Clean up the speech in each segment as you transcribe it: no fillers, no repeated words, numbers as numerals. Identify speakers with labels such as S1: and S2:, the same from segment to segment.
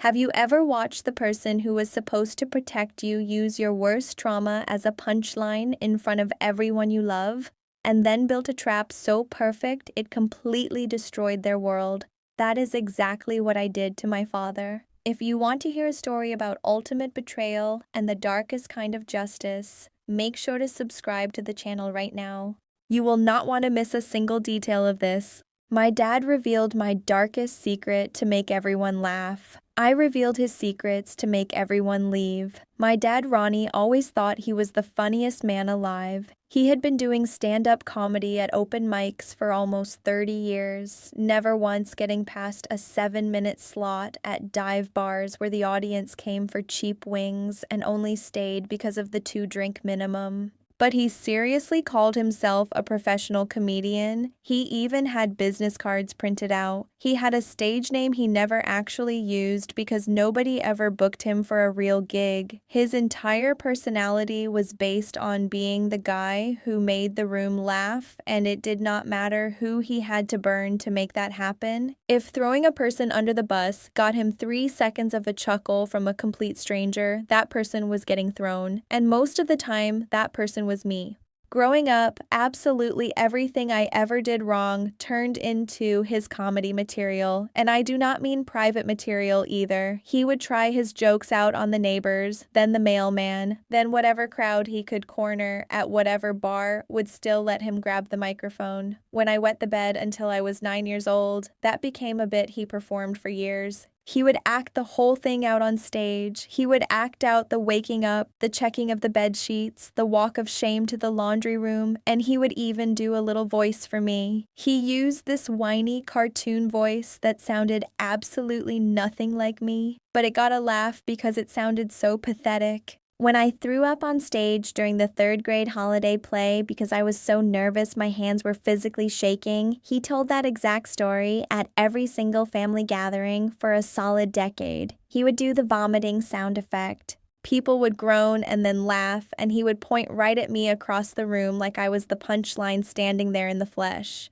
S1: Have you ever watched the person who was supposed to protect you use your worst trauma as a punchline in front of everyone you love, and then built a trap so perfect it completely destroyed their world? That is exactly what I did to my father. If you want to hear a story about ultimate betrayal and the darkest kind of justice, make sure to subscribe to the channel right now. You will not want to miss a single detail of this. My dad revealed my darkest secret to make everyone laugh. I revealed his secrets to make everyone leave. My dad, Ronnie, always thought he was the funniest man alive. He had been doing stand-up comedy at open mics for almost 30 years, never once getting past a 7-minute slot at dive bars where the audience came for cheap wings and only stayed because of the 2-drink minimum. But he seriously called himself a professional comedian. He even had business cards printed out. He had a stage name he never actually used because nobody ever booked him for a real gig. His entire personality was based on being the guy who made the room laugh, and it did not matter who he had to burn to make that happen. If throwing a person under the bus got him 3 seconds of a chuckle from a complete stranger, that person was getting thrown. And most of the time, that person was me. Growing up, absolutely everything I ever did wrong turned into his comedy material, and I do not mean private material either. He would try his jokes out on the neighbors, then the mailman, then whatever crowd he could corner at whatever bar would still let him grab the microphone. When I wet the bed until I was 9 years old, that became a bit he performed for years. He would act the whole thing out on stage. He would act out the waking up, the checking of the bed sheets, the walk of shame to the laundry room, and he would even do a little voice for me. He used this whiny cartoon voice that sounded absolutely nothing like me, but it got a laugh because it sounded so pathetic. When I threw up on stage during the 3rd grade holiday play because I was so nervous my hands were physically shaking, he told that exact story at every single family gathering for a solid decade. He would do the vomiting sound effect. People would groan and then laugh, and he would point right at me across the room like I was the punchline standing there in the flesh.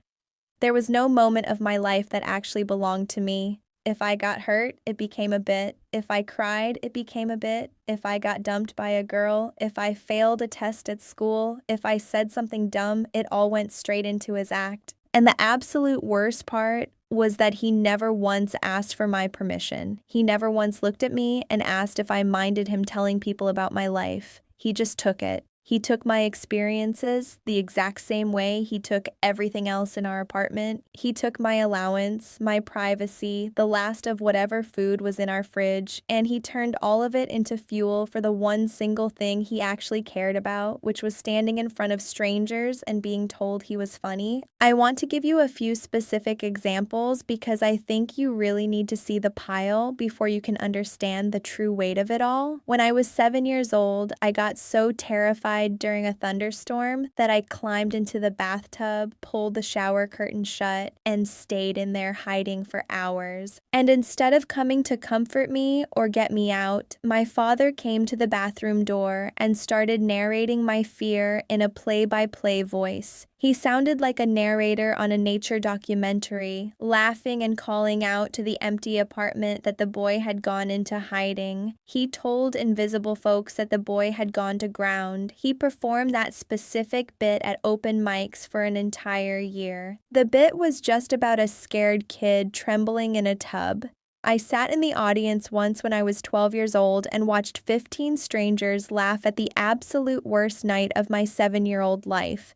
S1: There was no moment of my life that actually belonged to me. If I got hurt, it became a bit. If I cried, it became a bit. If I got dumped by a girl, if I failed a test at school, if I said something dumb, it all went straight into his act. And the absolute worst part was that he never once asked for my permission. He never once looked at me and asked if I minded him telling people about my life. He just took it. He took my experiences the exact same way he took everything else in our apartment. He took my allowance, my privacy, the last of whatever food was in our fridge, and he turned all of it into fuel for the one single thing he actually cared about, which was standing in front of strangers and being told he was funny. I want to give you a few specific examples because I think you really need to see the pile before you can understand the true weight of it all. When I was 7 years old, I got so terrified during a thunderstorm that I climbed into the bathtub, pulled the shower curtain shut, and stayed in there hiding for hours. And instead of coming to comfort me or get me out, my father came to the bathroom door and started narrating my fear in a play-by-play voice. He sounded like a narrator on a nature documentary, laughing and calling out to the empty apartment that the boy had gone into hiding. He told invisible folks that the boy had gone to ground. He performed that specific bit at open mics for an entire year. The bit was just about a scared kid trembling in a tub. I sat in the audience once when I was 12 years old and watched 15 strangers laugh at the absolute worst night of my 7-year-old life.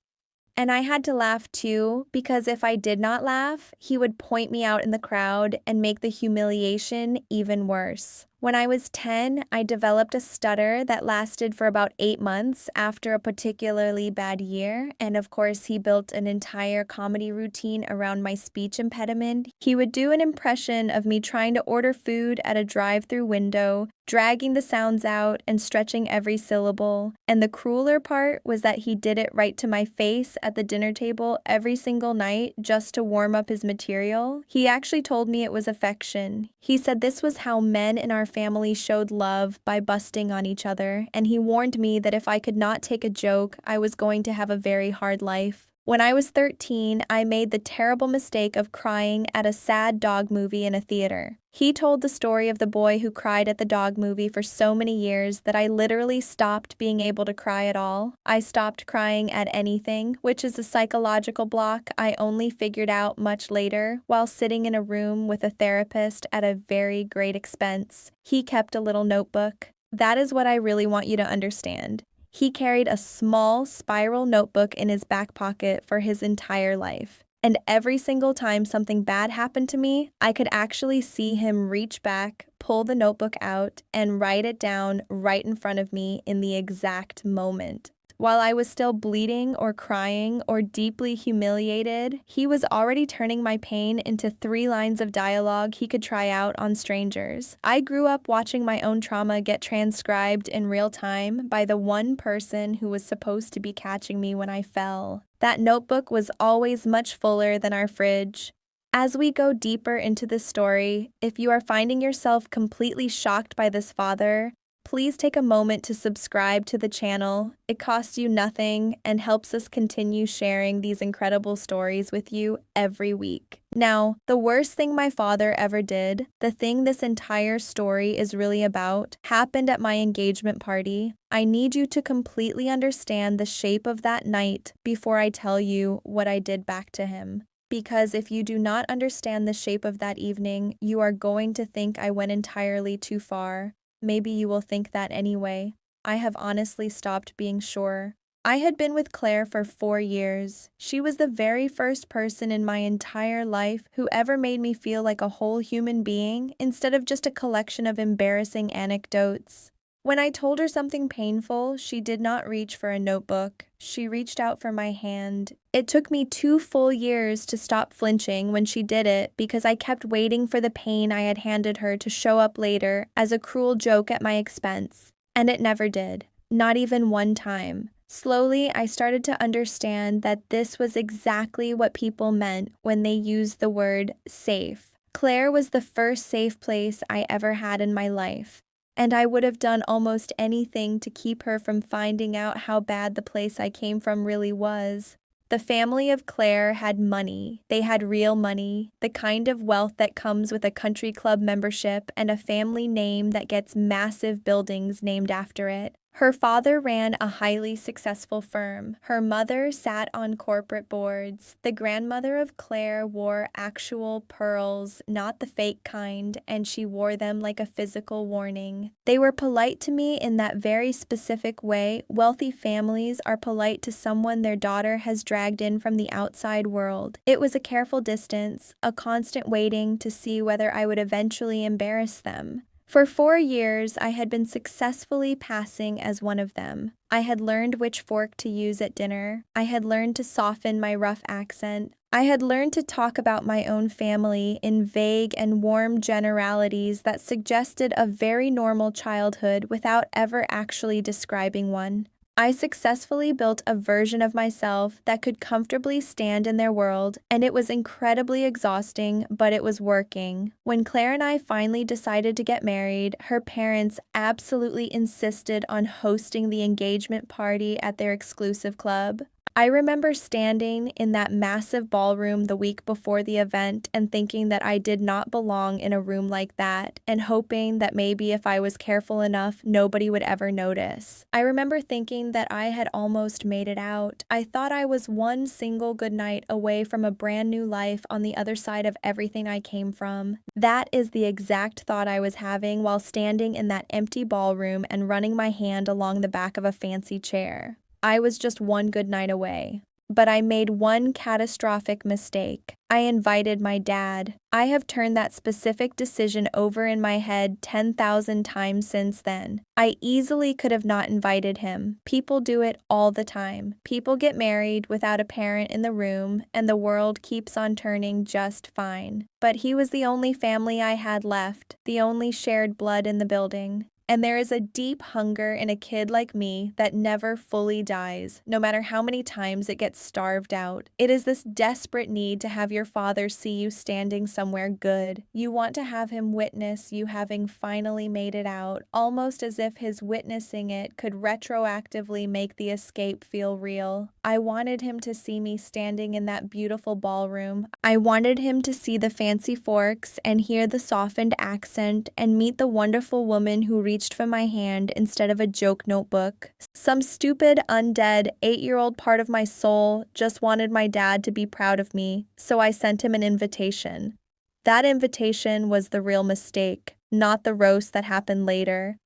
S1: And I had to laugh too, because if I did not laugh, he would point me out in the crowd and make the humiliation even worse. When I was 10, I developed a stutter that lasted for about 8 months after a particularly bad year, and of course he built an entire comedy routine around my speech impediment. He would do an impression of me trying to order food at a drive-through window, dragging the sounds out and stretching every syllable. And the crueler part was that he did it right to my face at the dinner table every single night just to warm up his material. He actually told me it was affection. He said this was how men in our family showed love, by busting on each other, and he warned me that if I could not take a joke, I was going to have a very hard life. When I was 13, I made the terrible mistake of crying at a sad dog movie in a theater. He told the story of the boy who cried at the dog movie for so many years that I literally stopped being able to cry at all. I stopped crying at anything, which is a psychological block I only figured out much later while sitting in a room with a therapist at a very great expense. He kept a little notebook. That is what I really want you to understand. He carried a small spiral notebook in his back pocket for his entire life. And every single time something bad happened to me, I could actually see him reach back, pull the notebook out, and write it down right in front of me in the exact moment. While I was still bleeding or crying or deeply humiliated, he was already turning my pain into 3 lines of dialogue he could try out on strangers. I grew up watching my own trauma get transcribed in real time by the one person who was supposed to be catching me when I fell. That notebook was always much fuller than our fridge. As we go deeper into this story, if you are finding yourself completely shocked by this father, please take a moment to subscribe to the channel. It costs you nothing and helps us continue sharing these incredible stories with you every week. Now, the worst thing my father ever did, the thing this entire story is really about, happened at my engagement party. I need you to completely understand the shape of that night before I tell you what I did back to him. Because if you do not understand the shape of that evening, you are going to think I went entirely too far. Maybe you will think that anyway. I have honestly stopped being sure. I had been with Claire for 4 years. She was the very first person in my entire life who ever made me feel like a whole human being instead of just a collection of embarrassing anecdotes. When I told her something painful, she did not reach for a notebook. She reached out for my hand. It took me 2 full years to stop flinching when she did it because I kept waiting for the pain I had handed her to show up later as a cruel joke at my expense. And it never did. Not even one time. Slowly, I started to understand that this was exactly what people meant when they used the word safe. Claire was the first safe place I ever had in my life. And I would have done almost anything to keep her from finding out how bad the place I came from really was. The family of Claire had money. They had real money, the kind of wealth that comes with a country club membership and a family name that gets massive buildings named after it. Her father ran a highly successful firm. Her mother sat on corporate boards. The grandmother of Claire wore actual pearls, not the fake kind, and she wore them like a physical warning. They were polite to me in that very specific way wealthy families are polite to someone their daughter has dragged in from the outside world. It was a careful distance, a constant waiting to see whether I would eventually embarrass them. For 4 years, I had been successfully passing as one of them. I had learned which fork to use at dinner. I had learned to soften my rough accent. I had learned to talk about my own family in vague and warm generalities that suggested a very normal childhood without ever actually describing one. I successfully built a version of myself that could comfortably stand in their world, and it was incredibly exhausting, but it was working. When Claire and I finally decided to get married, her parents absolutely insisted on hosting the engagement party at their exclusive club. I remember standing in that massive ballroom the week before the event and thinking that I did not belong in a room like that, and hoping that maybe if I was careful enough, nobody would ever notice. I remember thinking that I had almost made it out. I thought I was one single good night away from a brand new life on the other side of everything I came from. That is the exact thought I was having while standing in that empty ballroom and running my hand along the back of a fancy chair. I was just one good night away. But I made one catastrophic mistake. I invited my dad. I have turned that specific decision over in my head 10,000 times since then. I easily could have not invited him. People do it all the time. People get married without a parent in the room, and the world keeps on turning just fine. But he was the only family I had left, the only shared blood in the building. And there is a deep hunger in a kid like me that never fully dies, no matter how many times it gets starved out. It is this desperate need to have your father see you standing somewhere good. You want to have him witness you having finally made it out, almost as if his witnessing it could retroactively make the escape feel real. I wanted him to see me standing in that beautiful ballroom. I wanted him to see the fancy forks and hear the softened accent and meet the wonderful woman who reached for my hand instead of a joke notebook. Some stupid, undead, 8-year-old part of my soul just wanted my dad to be proud of me, so I sent him an invitation. That invitation was the real mistake, not the roast that happened later.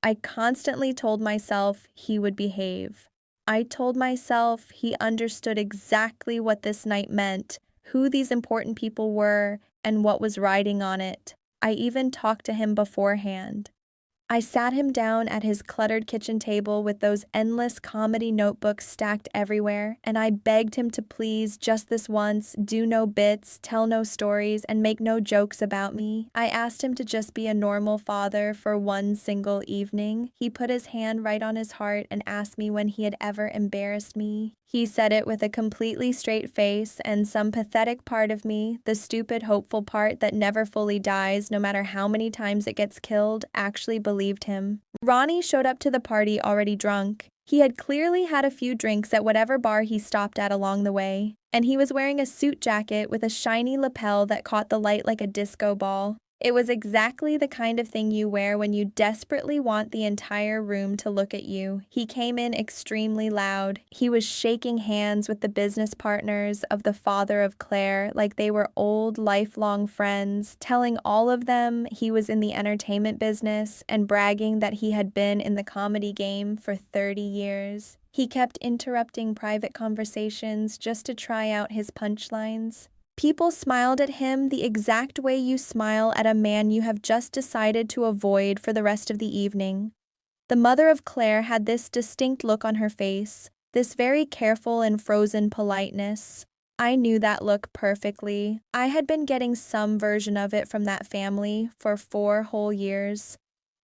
S1: I constantly told myself he would behave. I told myself he understood exactly what this night meant, who these important people were, and what was riding on it. I even talked to him beforehand. I sat him down at his cluttered kitchen table with those endless comedy notebooks stacked everywhere, and I begged him to please, just this once, do no bits, tell no stories, and make no jokes about me. I asked him to just be a normal father for one single evening. He put his hand right on his heart and asked me when he had ever embarrassed me. He said it with a completely straight face, and some pathetic part of me, the stupid, hopeful part that never fully dies no matter how many times it gets killed, actually believed him. Ronnie showed up to the party already drunk. He had clearly had a few drinks at whatever bar he stopped at along the way, and he was wearing a suit jacket with a shiny lapel that caught the light like a disco ball. It was exactly the kind of thing you wear when you desperately want the entire room to look at you. He came in extremely loud. He was shaking hands with the business partners of the father of Claire like they were old, lifelong friends, telling all of them he was in the entertainment business and bragging that he had been in the comedy game for 30 years. He kept interrupting private conversations just to try out his punchlines. People smiled at him the exact way you smile at a man you have just decided to avoid for the rest of the evening. The mother of Claire had this distinct look on her face, this very careful and frozen politeness. I knew that look perfectly. I had been getting some version of it from that family for 4 whole years.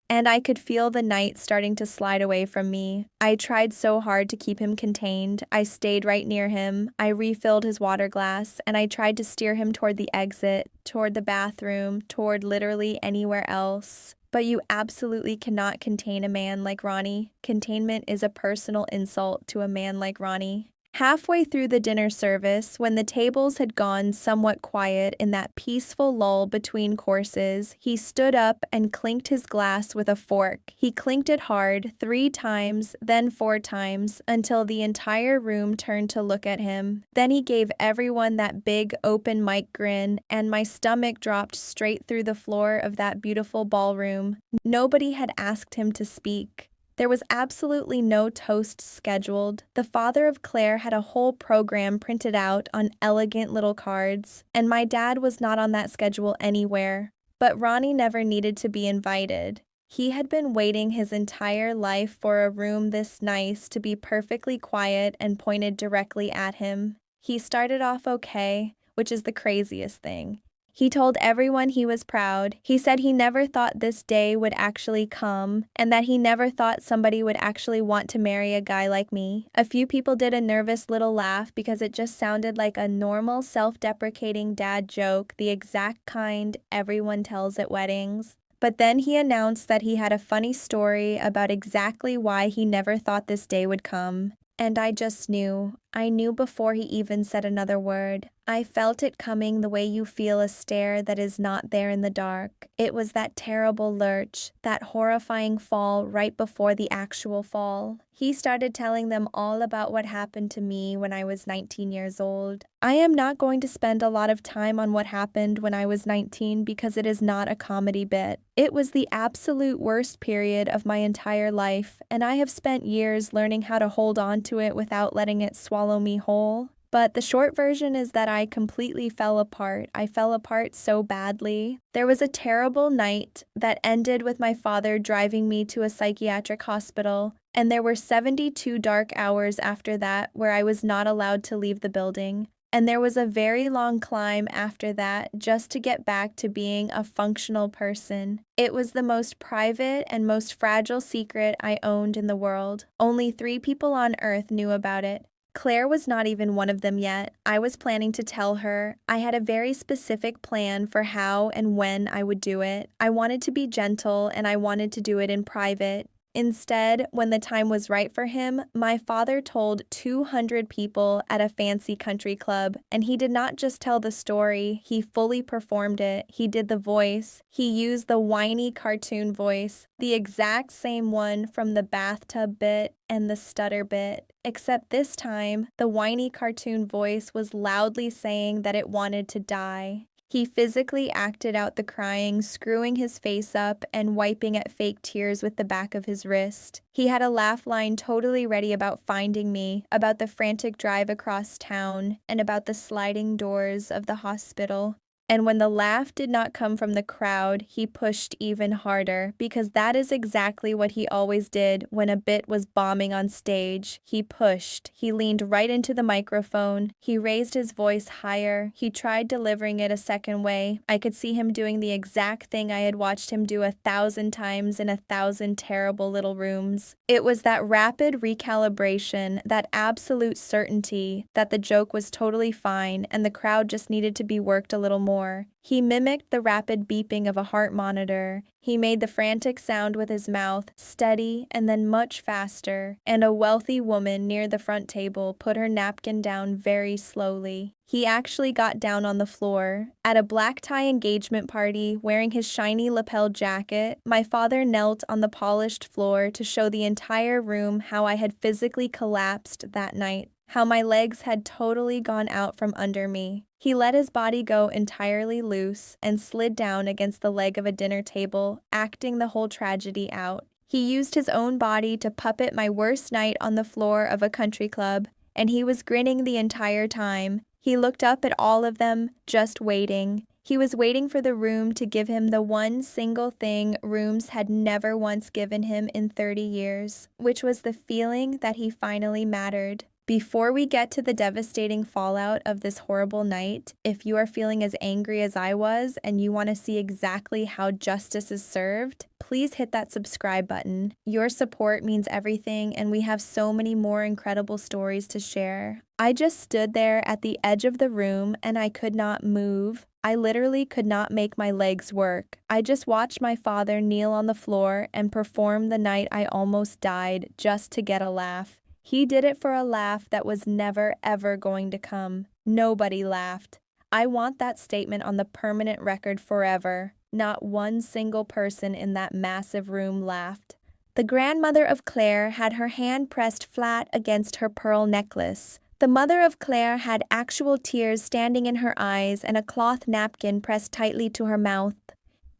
S1: And I could feel the night starting to slide away from me. I tried so hard to keep him contained. I stayed right near him. I refilled his water glass, and I tried to steer him toward the exit, toward the bathroom, toward literally anywhere else. But you absolutely cannot contain a man like Ronnie. Containment is a personal insult to a man like Ronnie. Halfway through the dinner service, when the tables had gone somewhat quiet in that peaceful lull between courses, he stood up and clinked his glass with a fork. He clinked it hard 3 times, then 4 times, until the entire room turned to look at him. Then he gave everyone that big open mic grin, and my stomach dropped straight through the floor of that beautiful ballroom. Nobody had asked him to speak. There was absolutely no toast scheduled. The father of Claire had a whole program printed out on elegant little cards, and my dad was not on that schedule anywhere. But Ronnie never needed to be invited. He had been waiting his entire life for a room this nice to be perfectly quiet and pointed directly at him. He started off okay, which is the craziest thing. He told everyone he was proud. He said he never thought this day would actually come, and that he never thought somebody would actually want to marry a guy like me. A few people did a nervous little laugh because it just sounded like a normal, self-deprecating dad joke, the exact kind everyone tells at weddings. But then he announced that he had a funny story about exactly why he never thought this day would come. And I just knew. I knew before he even said another word. I felt it coming the way you feel a stare that is not there in the dark. It was that terrible lurch, that horrifying fall right before the actual fall. He started telling them all about what happened to me when I was 19 years old. I am not going to spend a lot of time on what happened when I was 19 because it is not a comedy bit. It was the absolute worst period of my entire life, and I have spent years learning how to hold on to it without letting it swallow me whole. But the short version is that I completely fell apart. I fell apart so badly. There was a terrible night that ended with my father driving me to a psychiatric hospital, and there were 72 dark hours after that where I was not allowed to leave the building. And there was a very long climb after that just to get back to being a functional person. It was the most private and most fragile secret I owned in the world. Only 3 people on Earth knew about it. Claire was not even one of them yet. I was planning to tell her. I had a very specific plan for how and when I would do it. I wanted to be gentle and I wanted to do it in private. Instead, when the time was right for him, my father told 200 people at a fancy country club, and he did not just tell the story, he fully performed it. He did the voice. He used the whiny cartoon voice, the exact same one from the bathtub bit and the stutter bit, except this time, the whiny cartoon voice was loudly saying that it wanted to die. He physically acted out the crying, screwing his face up and wiping at fake tears with the back of his wrist. He had a laugh line totally ready about finding me, about the frantic drive across town, and about the sliding doors of the hospital. And when the laugh did not come from the crowd, he pushed even harder, because that is exactly what he always did when a bit was bombing on stage. He pushed. He leaned right into the microphone. He raised his voice higher. He tried delivering it a second way. I could see him doing the exact thing I had watched him do 1,000 times in 1,000 terrible little rooms. It was that rapid recalibration, that absolute certainty that the joke was totally fine and the crowd just needed to be worked a little more. He mimicked the rapid beeping of a heart monitor. He made the frantic sound with his mouth, steady and then much faster, and a wealthy woman near the front table put her napkin down very slowly. He actually got down on the floor. At a black tie engagement party, wearing his shiny lapel jacket, my father knelt on the polished floor to show the entire room how I had physically collapsed that night, how my legs had totally gone out from under me. He let his body go entirely loose and slid down against the leg of a dinner table, acting the whole tragedy out. He used his own body to puppet my worst night on the floor of a country club, and he was grinning the entire time. He looked up at all of them, just waiting. He was waiting for the room to give him the one single thing rooms had never once given him in 30 years, which was the feeling that he finally mattered. Before we get to the devastating fallout of this horrible night, if you are feeling as angry as I was and you want to see exactly how justice is served, please hit that subscribe button. Your support means everything, and we have so many more incredible stories to share. I just stood there at the edge of the room and I could not move. I literally could not make my legs work. I just watched my father kneel on the floor and perform the night I almost died just to get a laugh. He did it for a laugh that was never, ever going to come. Nobody laughed. I want that statement on the permanent record forever. Not one single person in that massive room laughed. The grandmother of Claire had her hand pressed flat against her pearl necklace. The mother of Claire had actual tears standing in her eyes and a cloth napkin pressed tightly to her mouth.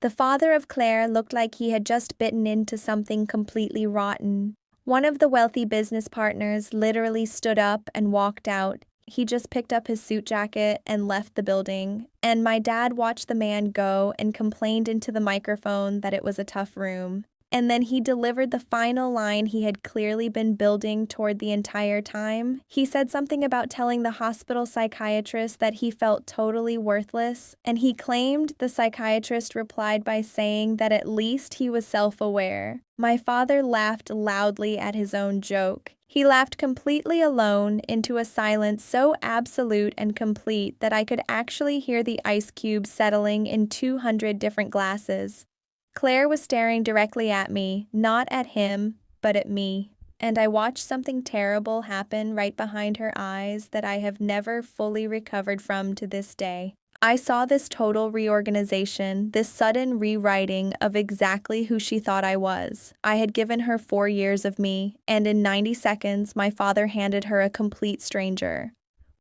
S1: The father of Claire looked like he had just bitten into something completely rotten. One of the wealthy business partners literally stood up and walked out. He just picked up his suit jacket and left the building. And my dad watched the man go and complained into the microphone that it was a tough room. And then he delivered the final line he had clearly been building toward the entire time. He said something about telling the hospital psychiatrist that he felt totally worthless, and he claimed the psychiatrist replied by saying that at least he was self-aware. My father laughed loudly at his own joke. He laughed completely alone into a silence so absolute and complete that I could actually hear the ice cubes settling in 200 different glasses. Claire was staring directly at me, not at him, but at me. And I watched something terrible happen right behind her eyes that I have never fully recovered from to this day. I saw this total reorganization, this sudden rewriting of exactly who she thought I was. I had given her 4 years of me, and in 90 seconds, my father handed her a complete stranger.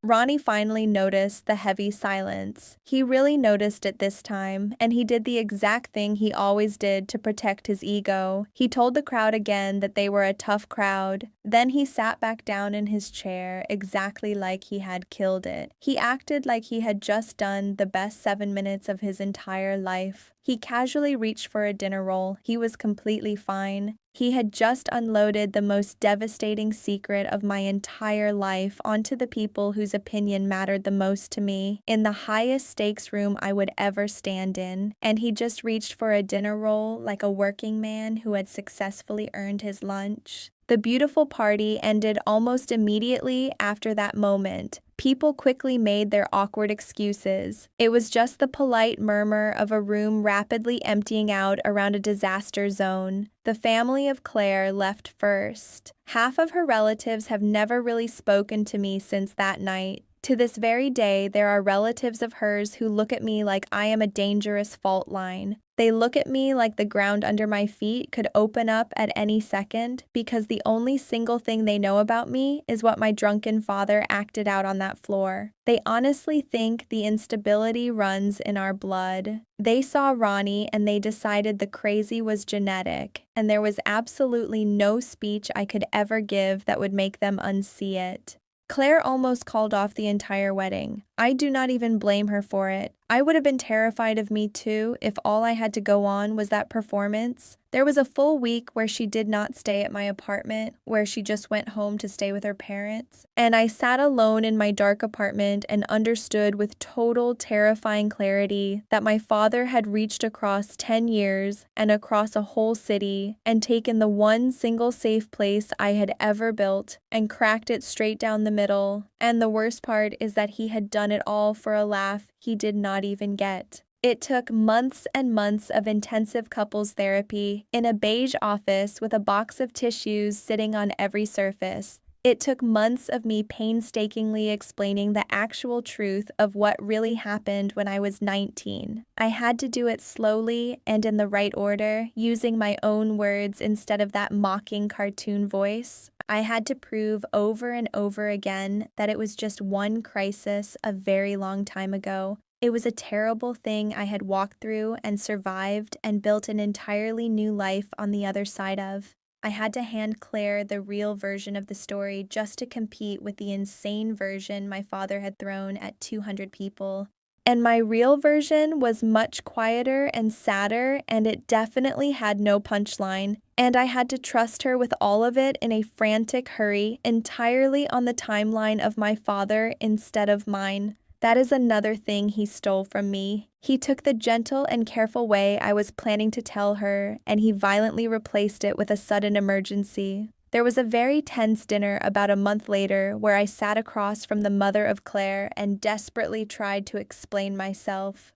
S1: Ronnie finally noticed the heavy silence. He really noticed it this time, and he did the exact thing he always did to protect his ego. He told the crowd again that they were a tough crowd. Then he sat back down in his chair, exactly like he had killed it. He acted like he had just done the best 7 minutes of his entire life. He casually reached for a dinner roll. He was completely fine. He had just unloaded the most devastating secret of my entire life onto the people whose opinion mattered the most to me, in the highest stakes room I would ever stand in, and he just reached for a dinner roll like a working man who had successfully earned his lunch. The beautiful party ended almost immediately after that moment. People quickly made their awkward excuses. It was just the polite murmur of a room rapidly emptying out around a disaster zone. The family of Claire left first. Half of her relatives have never really spoken to me since that night. To this very day, there are relatives of hers who look at me like I am a dangerous fault line. They look at me like the ground under my feet could open up at any second because the only single thing they know about me is what my drunken father acted out on that floor. They honestly think the instability runs in our blood. They saw Ronnie and they decided the crazy was genetic, and there was absolutely no speech I could ever give that would make them unsee it. Claire almost called off the entire wedding. I do not even blame her for it. I would have been terrified of me too if all I had to go on was that performance. There was a full week where she did not stay at my apartment, where she just went home to stay with her parents, and I sat alone in my dark apartment and understood with total terrifying clarity that my father had reached across 10 years and across a whole city and taken the one single safe place I had ever built and cracked it straight down the middle. And the worst part is that he had done it all for a laugh he did not even get. It took months and months of intensive couples therapy in a beige office with a box of tissues sitting on every surface. It took months of me painstakingly explaining the actual truth of what really happened when I was 19. I had to do it slowly and in the right order, using my own words instead of that mocking cartoon voice. I had to prove over and over again that it was just one crisis a very long time ago. It was a terrible thing I had walked through and survived and built an entirely new life on the other side of. I had to hand Claire the real version of the story just to compete with the insane version my father had thrown at 200 people. And my real version was much quieter and sadder, and it definitely had no punchline. And I had to trust her with all of it in a frantic hurry, entirely on the timeline of my father instead of mine. That is another thing he stole from me. He took the gentle and careful way I was planning to tell her, and he violently replaced it with a sudden emergency. There was a very tense dinner about a month later where I sat across from the mother of Claire and desperately tried to explain myself.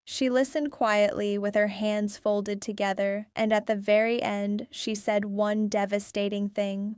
S1: She listened quietly with her hands folded together, and at the very end, she said one devastating thing.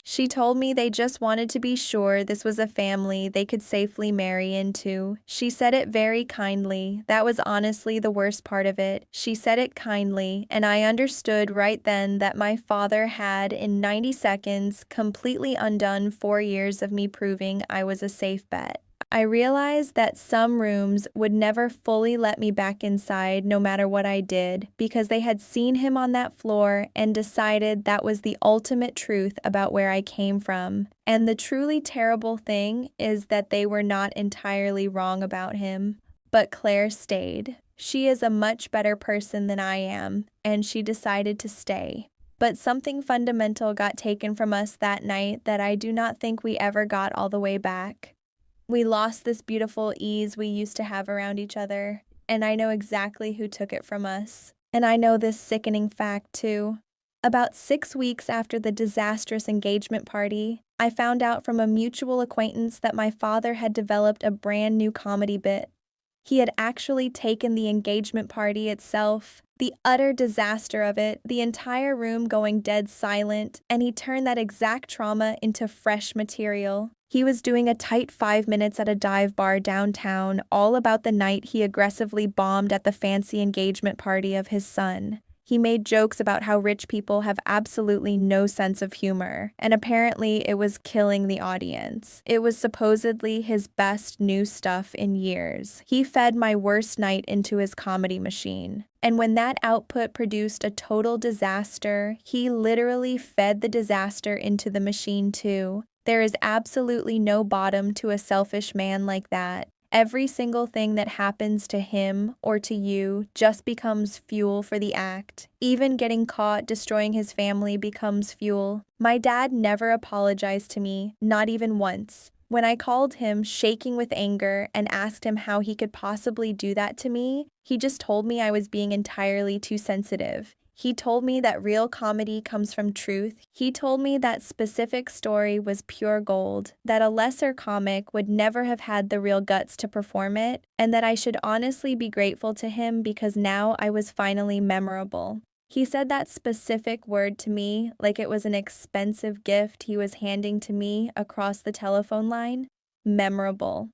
S1: She told me they just wanted to be sure this was a family they could safely marry into. She said it very kindly. That was honestly the worst part of it. She said it kindly, and I understood right then that my father had, in 90 seconds, completely undone 4 years of me proving I was a safe bet. I realized that some rooms would never fully let me back inside no matter what I did because they had seen him on that floor and decided that was the ultimate truth about where I came from. And the truly terrible thing is that they were not entirely wrong about him. But Claire stayed. She is a much better person than I am, and she decided to stay. But something fundamental got taken from us that night that I do not think we ever got all the way back. We lost this beautiful ease we used to have around each other, and I know exactly who took it from us. And I know this sickening fact, too. About 6 weeks after the disastrous engagement party, I found out from a mutual acquaintance that my father had developed a brand new comedy bit. He had actually taken the engagement party itself, the utter disaster of it, the entire room going dead silent, and he turned that exact trauma into fresh material. He was doing a tight 5 minutes at a dive bar downtown, all about the night he aggressively bombed at the fancy engagement party of his son. He made jokes about how rich people have absolutely no sense of humor, and apparently it was killing the audience. It was supposedly his best new stuff in years. He fed my worst night into his comedy machine. And when that output produced a total disaster, he literally fed the disaster into the machine too. There is absolutely no bottom to a selfish man like that. Every single thing that happens to him or to you just becomes fuel for the act. Even getting caught destroying his family becomes fuel. My dad never apologized to me, not even once. When I called him, shaking with anger, and asked him how he could possibly do that to me, he just told me I was being entirely too sensitive. He told me that real comedy comes from truth. He told me that specific story was pure gold, that a lesser comic would never have had the real guts to perform it, and that I should honestly be grateful to him because now I was finally memorable. He said that specific word to me like it was an expensive gift he was handing to me across the telephone line. Memorable.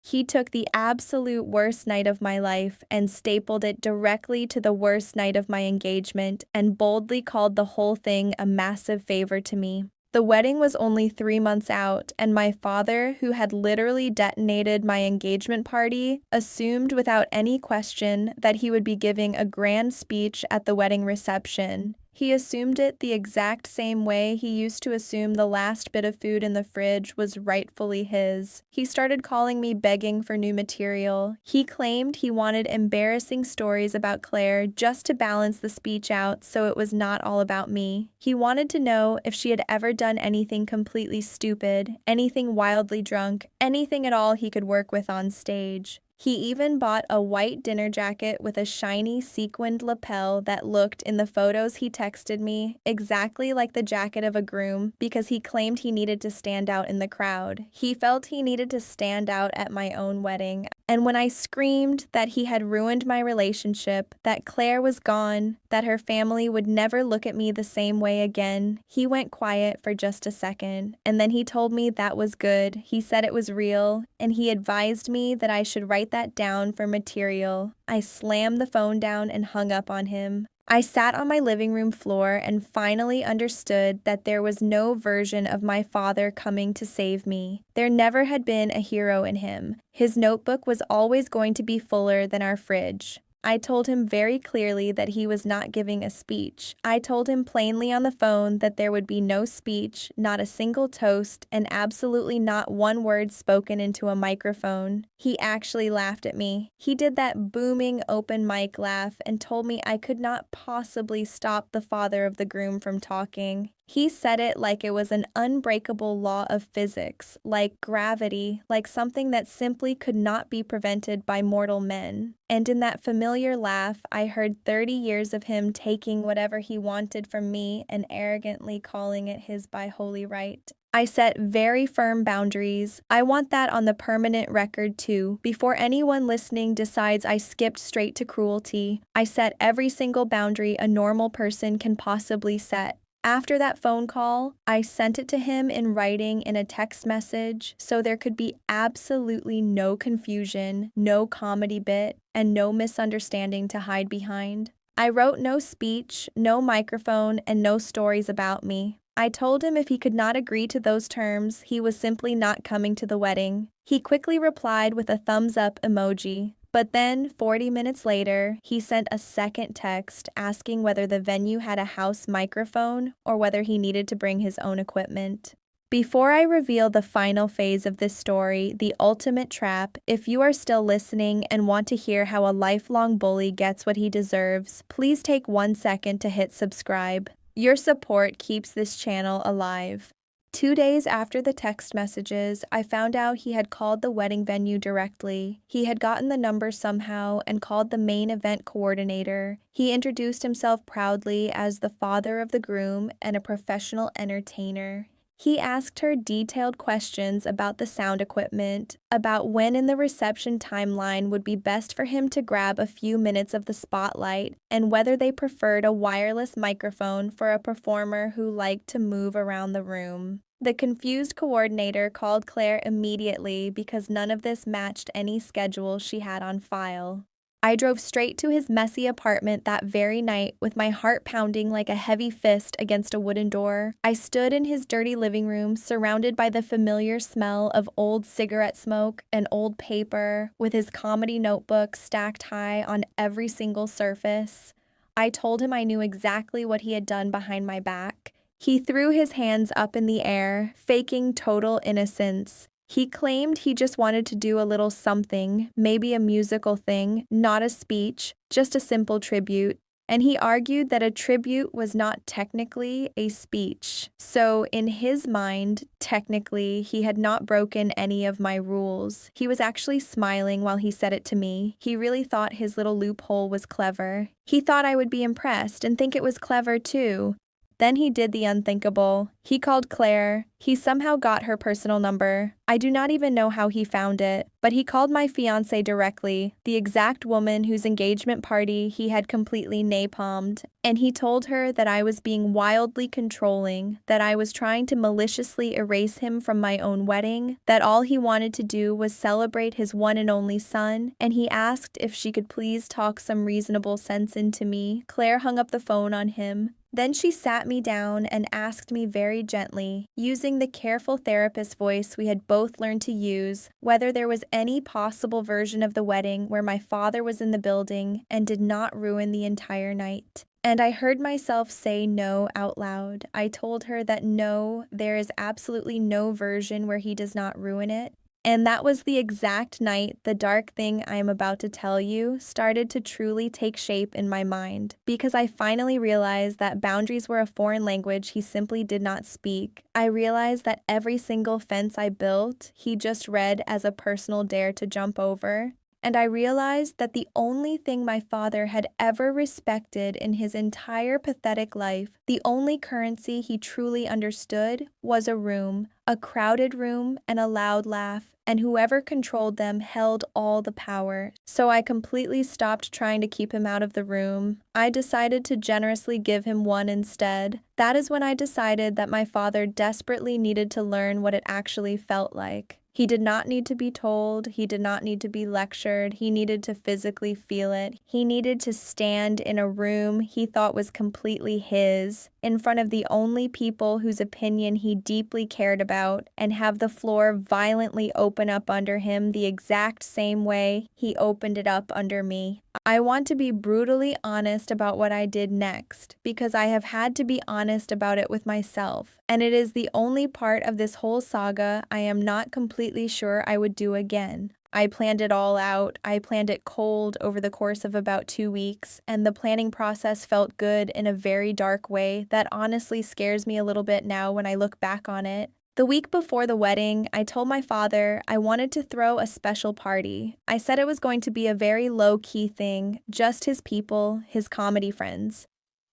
S1: He took the absolute worst night of my life and stapled it directly to the worst night of my engagement and boldly called the whole thing a massive favor to me. The wedding was only 3 months out, and my father, who had literally detonated my engagement party, assumed without any question that he would be giving a grand speech at the wedding reception. He assumed it the exact same way he used to assume the last bit of food in the fridge was rightfully his. He started calling me begging for new material. He claimed he wanted embarrassing stories about Claire just to balance the speech out so it was not all about me. He wanted to know if she had ever done anything completely stupid, anything wildly drunk, anything at all he could work with on stage. He even bought a white dinner jacket with a shiny sequined lapel that looked, in the photos he texted me, exactly like the jacket of a groom because he claimed he needed to stand out in the crowd. He felt he needed to stand out at my own wedding. And when I screamed that he had ruined my relationship, that Claire was gone, that her family would never look at me the same way again, he went quiet for just a second. And then he told me that was good. He said it was real, and he advised me that I should write that down for material. I slammed the phone down and hung up on him. I sat on my living room floor and finally understood that there was no version of my father coming to save me. There never had been a hero in him. His notebook was always going to be fuller than our fridge. I told him very clearly that he was not giving a speech. I told him plainly on the phone that there would be no speech, not a single toast, and absolutely not one word spoken into a microphone. He actually laughed at me. He did that booming open mic laugh and told me I could not possibly stop the father of the groom from talking. He said it like it was an unbreakable law of physics, like gravity, like something that simply could not be prevented by mortal men. And in that familiar laugh, I heard 30 years of him taking whatever he wanted from me and arrogantly calling it his by holy right. I set very firm boundaries. I want that on the permanent record too, before anyone listening decides I skipped straight to cruelty. I set every single boundary a normal person can possibly set. After that phone call, I sent it to him in writing in a text message so there could be absolutely no confusion, no comedy bit, and no misunderstanding to hide behind. I wrote no speech, no microphone, and no stories about me. I told him if he could not agree to those terms, he was simply not coming to the wedding. He quickly replied with a thumbs up emoji. But then, 40 minutes later, he sent a second text asking whether the venue had a house microphone or whether he needed to bring his own equipment. Before I reveal the final phase of this story, the ultimate trap, if you are still listening and want to hear how a lifelong bully gets what he deserves, please take 1 second to hit subscribe. Your support keeps this channel alive. 2 days after the text messages, I found out he had called the wedding venue directly. He had gotten the number somehow and called the main event coordinator. He introduced himself proudly as the father of the groom and a professional entertainer. He asked her detailed questions about the sound equipment, about when in the reception timeline would be best for him to grab a few minutes of the spotlight, and whether they preferred a wireless microphone for a performer who liked to move around the room. The confused coordinator called Claire immediately because none of this matched any schedule she had on file. I drove straight to his messy apartment that very night with my heart pounding like a heavy fist against a wooden door. I stood in his dirty living room, surrounded by the familiar smell of old cigarette smoke and old paper, with his comedy notebook stacked high on every single surface. I told him I knew exactly what he had done behind my back. He threw his hands up in the air, faking total innocence. He claimed he just wanted to do a little something, maybe a musical thing, not a speech, just a simple tribute. And he argued that a tribute was not technically a speech. So, in his mind, technically, he had not broken any of my rules. He was actually smiling while he said it to me. He really thought his little loophole was clever. He thought I would be impressed and think it was clever too. Then he did the unthinkable. He called Claire. He somehow got her personal number. I do not even know how he found it, but he called my fiancée directly, the exact woman whose engagement party he had completely napalmed, and he told her that I was being wildly controlling, that I was trying to maliciously erase him from my own wedding, that all he wanted to do was celebrate his one and only son, and he asked if she could please talk some reasonable sense into me. Claire hung up the phone on him. Then she sat me down and asked me very gently, using the careful therapist voice we had both learned to use, whether there was any possible version of the wedding where my father was in the building and did not ruin the entire night. And I heard myself say no out loud. I told her that no, there is absolutely no version where he does not ruin it. And that was the exact night the dark thing I am about to tell you started to truly take shape in my mind, because I finally realized that boundaries were a foreign language he simply did not speak. I realized that every single fence I built, he just read as a personal dare to jump over. And I realized that the only thing my father had ever respected in his entire pathetic life, the only currency he truly understood, was a room, a crowded room, and a loud laugh, and whoever controlled them held all the power. So I completely stopped trying to keep him out of the room. I decided to generously give him one instead. That is when I decided that my father desperately needed to learn what it actually felt like. He did not need to be told, he did not need to be lectured, he needed to physically feel it. He needed to stand in a room he thought was completely his, in front of the only people whose opinion he deeply cared about, and have the floor violently open up under him the exact same way he opened it up under me. I want to be brutally honest about what I did next, because I have had to be honest about it with myself, and it is the only part of this whole saga I am not completely sure I would do again. I planned it all out. I planned it cold over the course of about 2 weeks, and the planning process felt good in a very dark way that honestly scares me a little bit now when I look back on it. The week before the wedding, I told my father I wanted to throw a special party. I said it was going to be a very low-key thing, just his people, his comedy friends.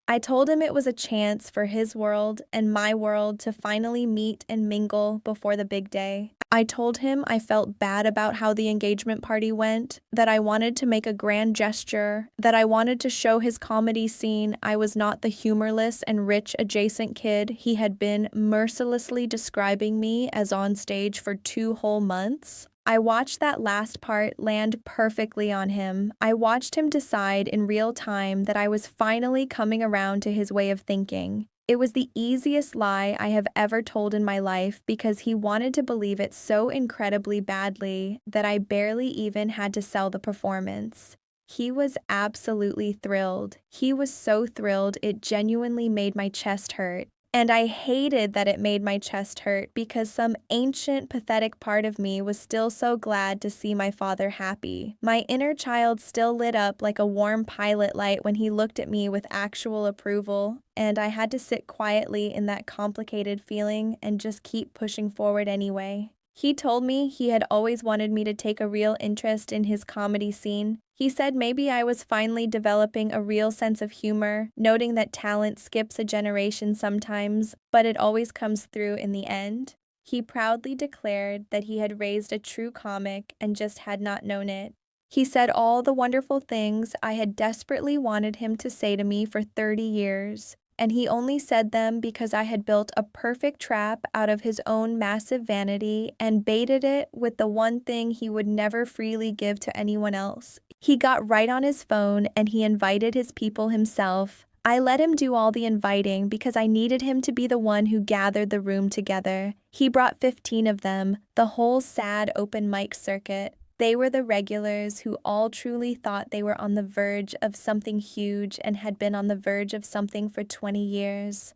S1: I told him it was a chance for his world and my world to finally meet and mingle before the big day. I told him I felt bad about how the engagement party went, that I wanted to make a grand gesture, that I wanted to show his comedy scene I was not the humorless and rich adjacent kid he had been mercilessly describing me as on stage for 2 whole months. I watched that last part land perfectly on him. I watched him decide in real time that I was finally coming around to his way of thinking. It was the easiest lie I have ever told in my life because he wanted to believe it so incredibly badly that I barely even had to sell the performance. He was absolutely thrilled. He was so thrilled it genuinely made my chest hurt. And I hated that it made my chest hurt because some ancient, pathetic part of me was still so glad to see my father happy. My inner child still lit up like a warm pilot light when he looked at me with actual approval, and I had to sit quietly in that complicated feeling and just keep pushing forward anyway. He told me he had always wanted me to take a real interest in his comedy scene. He said maybe I was finally developing a real sense of humor, noting that talent skips a generation sometimes, but it always comes through in the end. He proudly declared that he had raised a true comic and just had not known it. He said all the wonderful things I had desperately wanted him to say to me for 30 years. And he only said them because I had built a perfect trap out of his own massive vanity and baited it with the one thing he would never freely give to anyone else. He got right on his phone and he invited his people himself. I let him do all the inviting because I needed him to be the one who gathered the room together. He brought 15 of them, the whole sad open mic circuit. They were the regulars who all truly thought they were on the verge of something huge and had been on the verge of something for 20 years.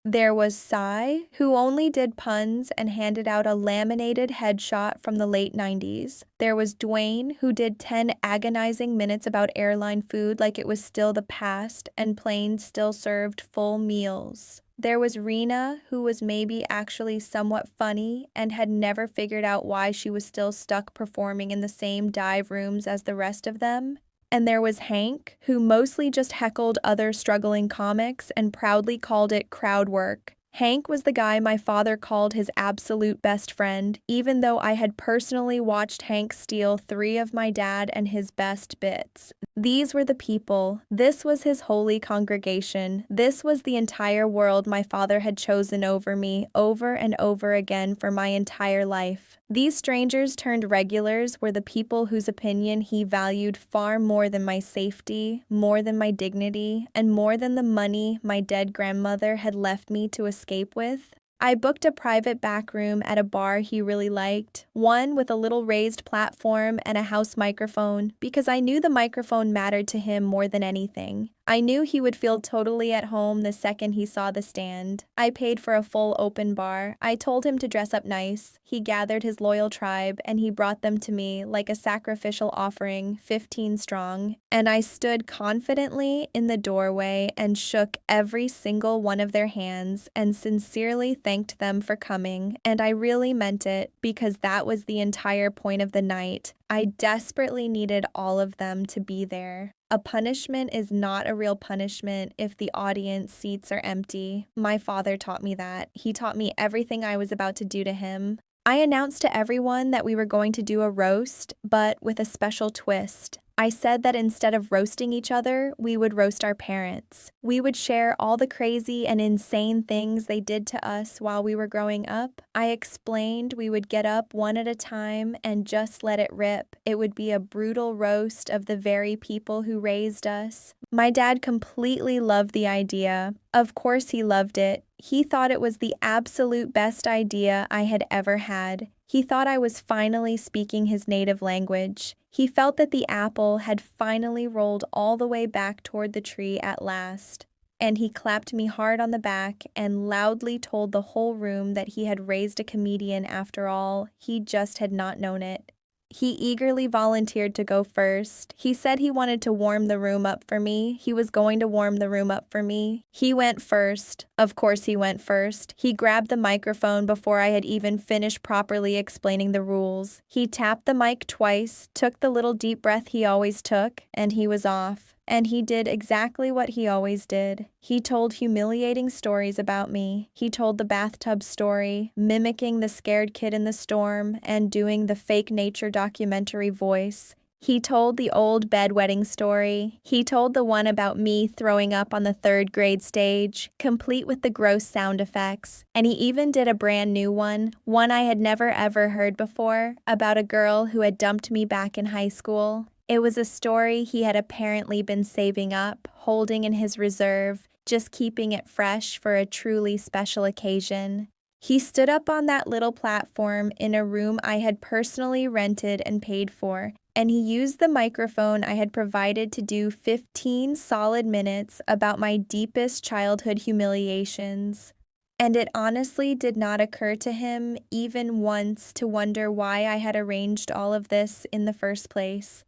S1: There was Cy, who only did puns and handed out a laminated headshot from the late 90s. There was Dwayne, who did 10 agonizing minutes about airline food like it was still the past and planes still served full meals. There was Rena, who was maybe actually somewhat funny and had never figured out why she was still stuck performing in the same dive rooms as the rest of them. And there was Hank, who mostly just heckled other struggling comics and proudly called it crowd work. Hank was the guy my father called his absolute best friend, even though I had personally watched Hank steal 3 of my dad and his best bits. These were the people. This was his holy congregation. This was the entire world my father had chosen over me, over and over again for my entire life. These strangers turned regulars were the people whose opinion he valued far more than my safety, more than my dignity, and more than the money my dead grandmother had left me to escape with. I booked a private back room at a bar he really liked, one with a little raised platform and a house microphone, because I knew the microphone mattered to him more than anything. I knew he would feel totally at home the second he saw the stand. I paid for a full open bar. I told him to dress up nice. He gathered his loyal tribe, and he brought them to me like a sacrificial offering, 15 strong. And I stood confidently in the doorway and shook every single one of their hands and sincerely thanked them for coming. And I really meant it, because that was the entire point of the night. I desperately needed all of them to be there. A punishment is not a real punishment if the audience seats are empty. My father taught me that. He taught me everything I was about to do to him. I announced to everyone that we were going to do a roast, but with a special twist. I said that instead of roasting each other, we would roast our parents. We would share all the crazy and insane things they did to us while we were growing up. I explained we would get up one at a time and just let it rip. It would be a brutal roast of the very people who raised us. My dad completely loved the idea. Of course he loved it. He thought it was the absolute best idea I had ever had. He thought I was finally speaking his native language. He felt that the apple had finally rolled all the way back toward the tree at last. And he clapped me hard on the back and loudly told the whole room that he had raised a comedian after all. He just had not known it. He eagerly volunteered to go first. He said he wanted to warm the room up for me. He was going to warm the room up for me. He went first. Of course he went first. He grabbed the microphone before I had even finished properly explaining the rules. He tapped the mic twice, took the little deep breath he always took, and he was off. And he did exactly what he always did. He told humiliating stories about me. He told the bathtub story, mimicking the scared kid in the storm and doing the fake nature documentary voice. He told the old bedwetting story. He told the one about me throwing up on the 3rd grade stage, complete with the gross sound effects. And he even did a brand new one I had never ever heard before, about a girl who had dumped me back in high school. It was a story he had apparently been saving up, holding in his reserve, just keeping it fresh for a truly special occasion. He stood up on that little platform in a room I had personally rented and paid for, and he used the microphone I had provided to do 15 solid minutes about my deepest childhood humiliations. And it honestly did not occur to him even once to wonder why I had arranged all of this in the first place.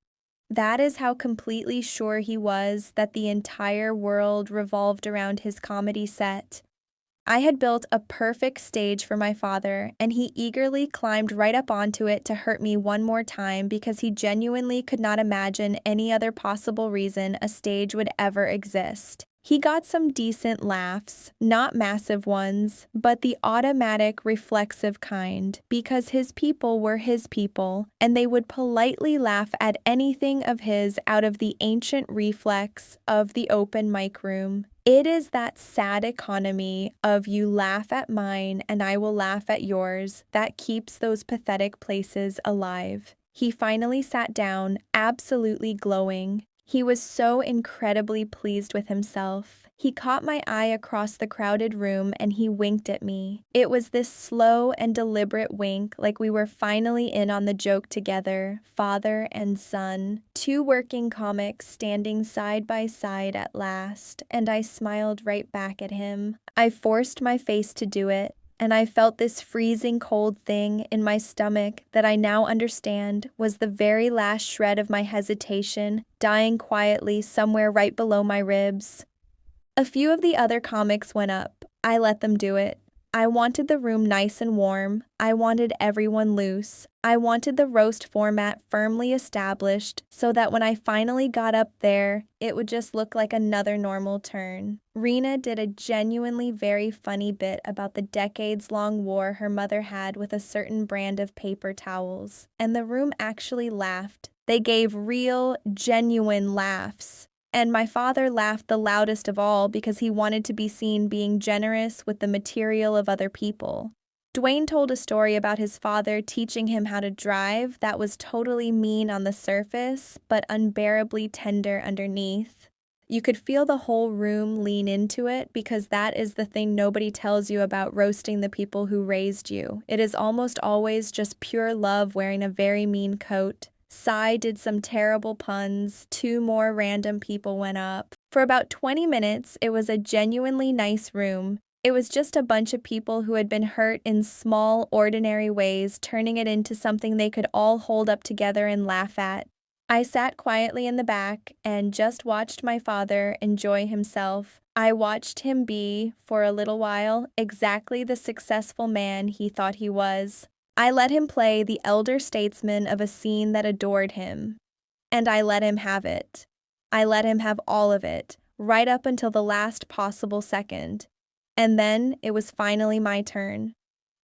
S1: That is how completely sure he was that the entire world revolved around his comedy set. I had built a perfect stage for my father, and he eagerly climbed right up onto it to hurt me one more time because he genuinely could not imagine any other possible reason a stage would ever exist. He got some decent laughs, not massive ones, but the automatic, reflexive kind, because his people were his people, and they would politely laugh at anything of his out of the ancient reflex of the open mic room. It is that sad economy of you laugh at mine and I will laugh at yours that keeps those pathetic places alive. He finally sat down, absolutely glowing. He was so incredibly pleased with himself. He caught my eye across the crowded room and he winked at me. It was this slow and deliberate wink, like we were finally in on the joke together, father and son. Two working comics standing side by side at last, and I smiled right back at him. I forced my face to do it, and I felt this freezing cold thing in my stomach that I now understand was the very last shred of my hesitation, dying quietly somewhere right below my ribs. A few of the other comics went up. I let them do it. I wanted the room nice and warm. I wanted everyone loose. I wanted the roast format firmly established so that when I finally got up there, it would just look like another normal turn. Rena did a genuinely very funny bit about the decades-long war her mother had with a certain brand of paper towels, and the room actually laughed. They gave real, genuine laughs. And my father laughed the loudest of all because he wanted to be seen being generous with the material of other people. Dwayne told a story about his father teaching him how to drive that was totally mean on the surface, but unbearably tender underneath. You could feel the whole room lean into it because that is the thing nobody tells you about roasting the people who raised you. It is almost always just pure love wearing a very mean coat. Cy did some terrible puns, 2 more random people went up. For about 20 minutes, it was a genuinely nice room. It was just a bunch of people who had been hurt in small, ordinary ways, turning it into something they could all hold up together and laugh at. I sat quietly in the back and just watched my father enjoy himself. I watched him be, for a little while, exactly the successful man he thought he was. I let him play the elder statesman of a scene that adored him. And I let him have it. I let him have all of it, right up until the last possible second. And then it was finally my turn.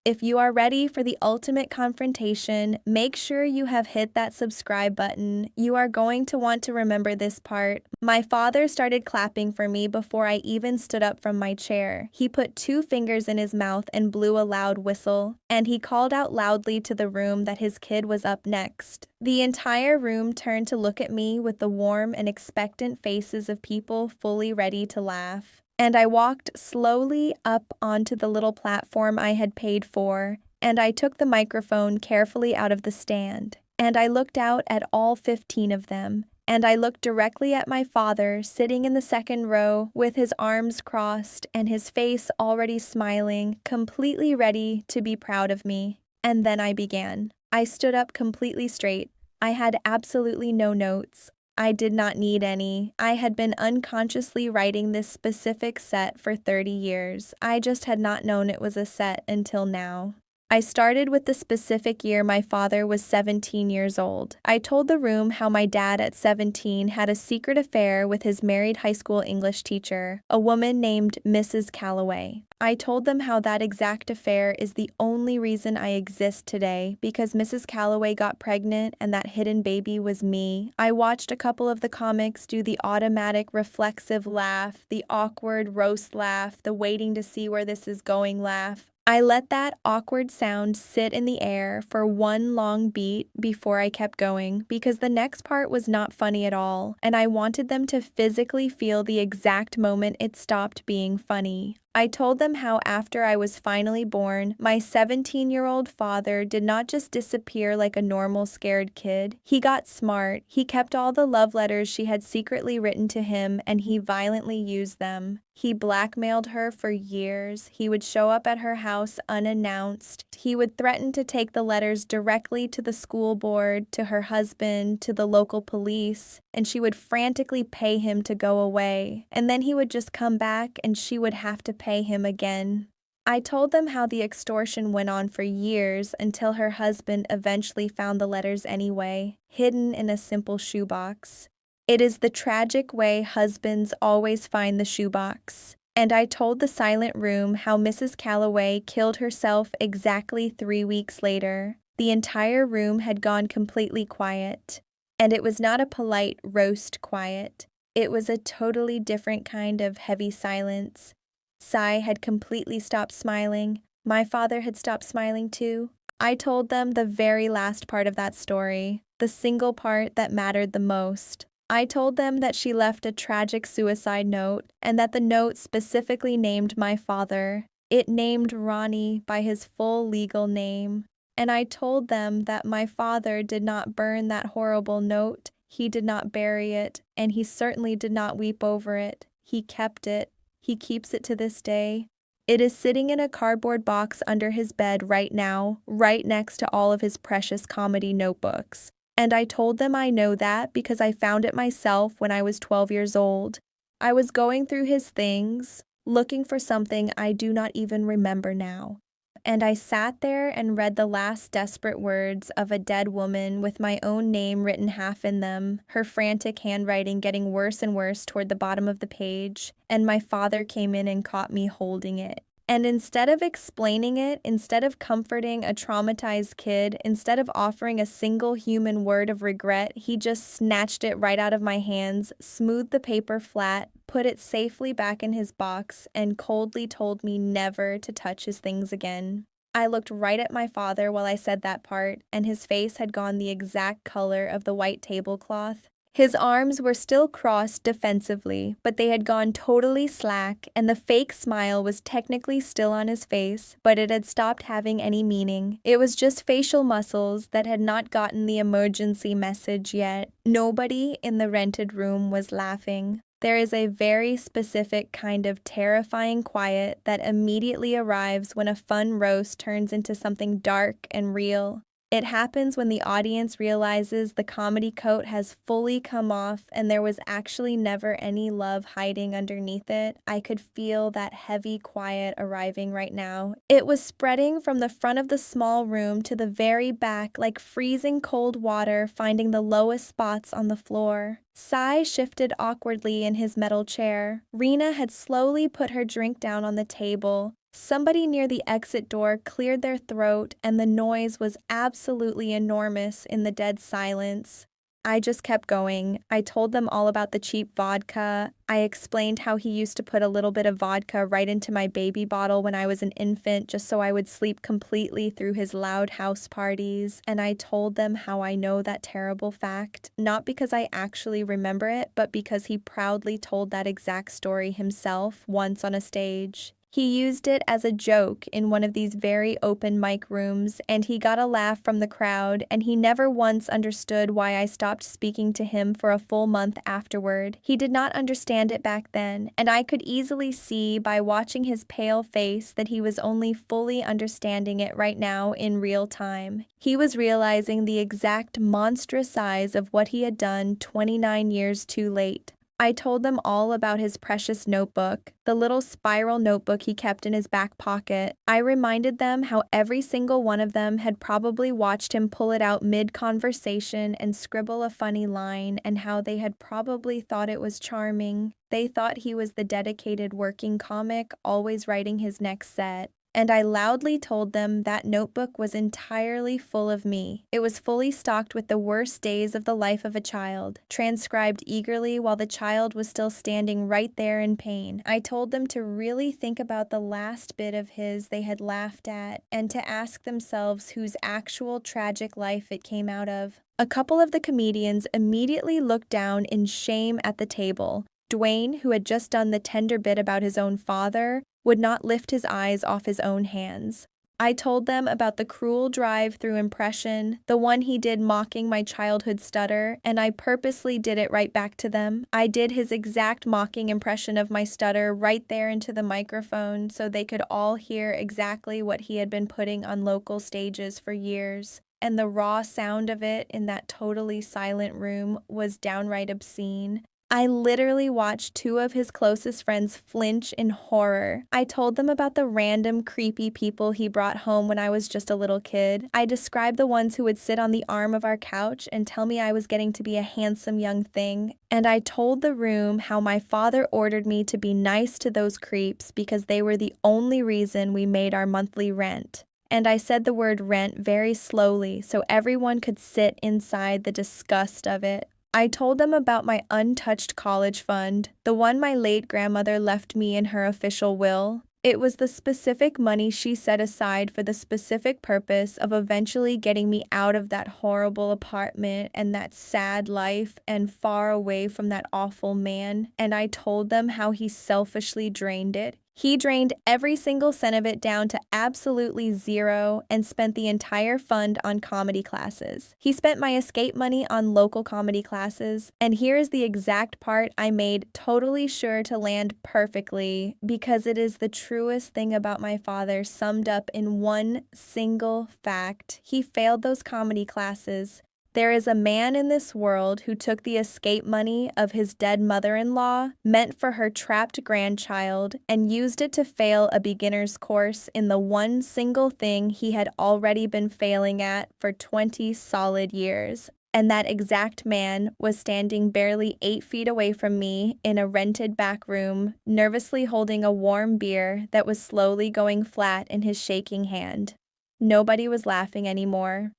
S1: If you are ready for the ultimate confrontation, make sure you have hit that subscribe button. You are going to want to remember this part. My father started clapping for me before I even stood up from my chair. He put 2 fingers in his mouth and blew a loud whistle, and he called out loudly to the room that his kid was up next. The entire room turned to look at me with the warm and expectant faces of people fully ready to laugh. And I walked slowly up onto the little platform I had paid for, and I took the microphone carefully out of the stand, and I looked out at all 15 of them, and I looked directly at my father sitting in the second row with his arms crossed and his face already smiling, completely ready to be proud of me. And then I began. I stood up completely straight. I had absolutely no notes. I did not need any. I had been unconsciously writing this specific set for 30 years. I just had not known it was a set until now. I started with the specific year my father was 17 years old. I told the room how my dad at 17 had a secret affair with his married high school English teacher, a woman named Mrs. Calloway. I told them how that exact affair is the only reason I exist today, because Mrs. Calloway got pregnant and that hidden baby was me. I watched a couple of the comics do the automatic reflexive laugh, the awkward roast laugh, the waiting to see where this is going laugh. I let that awkward sound sit in the air for one long beat before I kept going, because the next part was not funny at all, and I wanted them to physically feel the exact moment it stopped being funny. I told them how after I was finally born, my 17-year-old father did not just disappear like a normal scared kid. He got smart. He kept all the love letters she had secretly written to him, and he violently used them. He blackmailed her for years. He would show up at her house unannounced. He would threaten to take the letters directly to the school board, to her husband, to the local police, and she would frantically pay him to go away. And then he would just come back and she would have to pay him again. I told them how the extortion went on for years until her husband eventually found the letters anyway, hidden in a simple shoebox. It is the tragic way husbands always find the shoebox. And I told the silent room how Mrs. Calloway killed herself exactly 3 weeks later. The entire room had gone completely quiet. And it was not a polite roast quiet. It was a totally different kind of heavy silence. Cy had completely stopped smiling. My father had stopped smiling too. I told them the very last part of that story, the single part that mattered the most. I told them that she left a tragic suicide note and that the note specifically named my father. It named Ronnie by his full legal name. And I told them that my father did not burn that horrible note, he did not bury it, and he certainly did not weep over it. He kept it. He keeps it to this day. It is sitting in a cardboard box under his bed right now, right next to all of his precious comedy notebooks. And I told them I know that because I found it myself when I was 12 years old. I was going through his things, looking for something I do not even remember now. And I sat there and read the last desperate words of a dead woman with my own name written half in them, her frantic handwriting getting worse and worse toward the bottom of the page, and my father came in and caught me holding it. And instead of explaining it, instead of comforting a traumatized kid, instead of offering a single human word of regret, he just snatched it right out of my hands, smoothed the paper flat, put it safely back in his box, and coldly told me never to touch his things again. I looked right at my father while I said that part, and his face had gone the exact color of the white tablecloth. His arms were still crossed defensively, but they had gone totally slack, and the fake smile was technically still on his face, but it had stopped having any meaning. It was just facial muscles that had not gotten the emergency message yet. Nobody in the rented room was laughing. There is a very specific kind of terrifying quiet that immediately arrives when a fun roast turns into something dark and real. It happens when the audience realizes the comedy coat has fully come off and there was actually never any love hiding underneath it. I could feel that heavy quiet arriving right now. It was spreading from the front of the small room to the very back like freezing cold water finding the lowest spots on the floor. Sai shifted awkwardly in his metal chair. Rena had slowly put her drink down on the table. Somebody near the exit door cleared their throat, and the noise was absolutely enormous in the dead silence. I just kept going. I told them all about the cheap vodka. I explained how he used to put a little bit of vodka right into my baby bottle when I was an infant just so I would sleep completely through his loud house parties. And I told them how I know that terrible fact, not because I actually remember it, but because he proudly told that exact story himself once on a stage. He used it as a joke in one of these very open mic rooms, and he got a laugh from the crowd, and he never once understood why I stopped speaking to him for a full month afterward. He did not understand it back then, and I could easily see by watching his pale face that he was only fully understanding it right now in real time. He was realizing the exact monstrous size of what he had done 29 years too late. I told them all about his precious notebook, the little spiral notebook he kept in his back pocket. I reminded them how every single one of them had probably watched him pull it out mid-conversation and scribble a funny line, and how they had probably thought it was charming. They thought he was the dedicated working comic, always writing his next set. And I loudly told them that notebook was entirely full of me. It was fully stocked with the worst days of the life of a child, transcribed eagerly while the child was still standing right there in pain. I told them to really think about the last bit of his they had laughed at, and to ask themselves whose actual tragic life it came out of. A couple of the comedians immediately looked down in shame at the table. Dwayne, who had just done the tender bit about his own father, would not lift his eyes off his own hands. I told them about the cruel drive-through impression, the one he did mocking my childhood stutter, and I purposely did it right back to them. I did his exact mocking impression of my stutter right there into the microphone so they could all hear exactly what he had been putting on local stages for years. And the raw sound of it in that totally silent room was downright obscene. I literally watched two of his closest friends flinch in horror. I told them about the random creepy people he brought home when I was just a little kid. I described the ones who would sit on the arm of our couch and tell me I was getting to be a handsome young thing. And I told the room how my father ordered me to be nice to those creeps because they were the only reason we made our monthly rent. And I said the word rent very slowly so everyone could sit inside the disgust of it. I told them about my untouched college fund, the one my late grandmother left me in her official will. It was the specific money she set aside for the specific purpose of eventually getting me out of that horrible apartment and that sad life and far away from that awful man, and I told them how he selfishly drained it. He drained every single cent of it down to absolutely zero and spent the entire fund on comedy classes. He spent my escape money on local comedy classes, and here's the exact part I made totally sure to land perfectly because it is the truest thing about my father summed up in one single fact. He failed those comedy classes. There is a man in this world who took the escape money of his dead mother-in-law, meant for her trapped grandchild, and used it to fail a beginner's course in the one single thing he had already been failing at for 20 solid years. And that exact man was standing barely 8 feet away from me in a rented back room, nervously holding a warm beer that was slowly going flat in his shaking hand. Nobody was laughing anymore.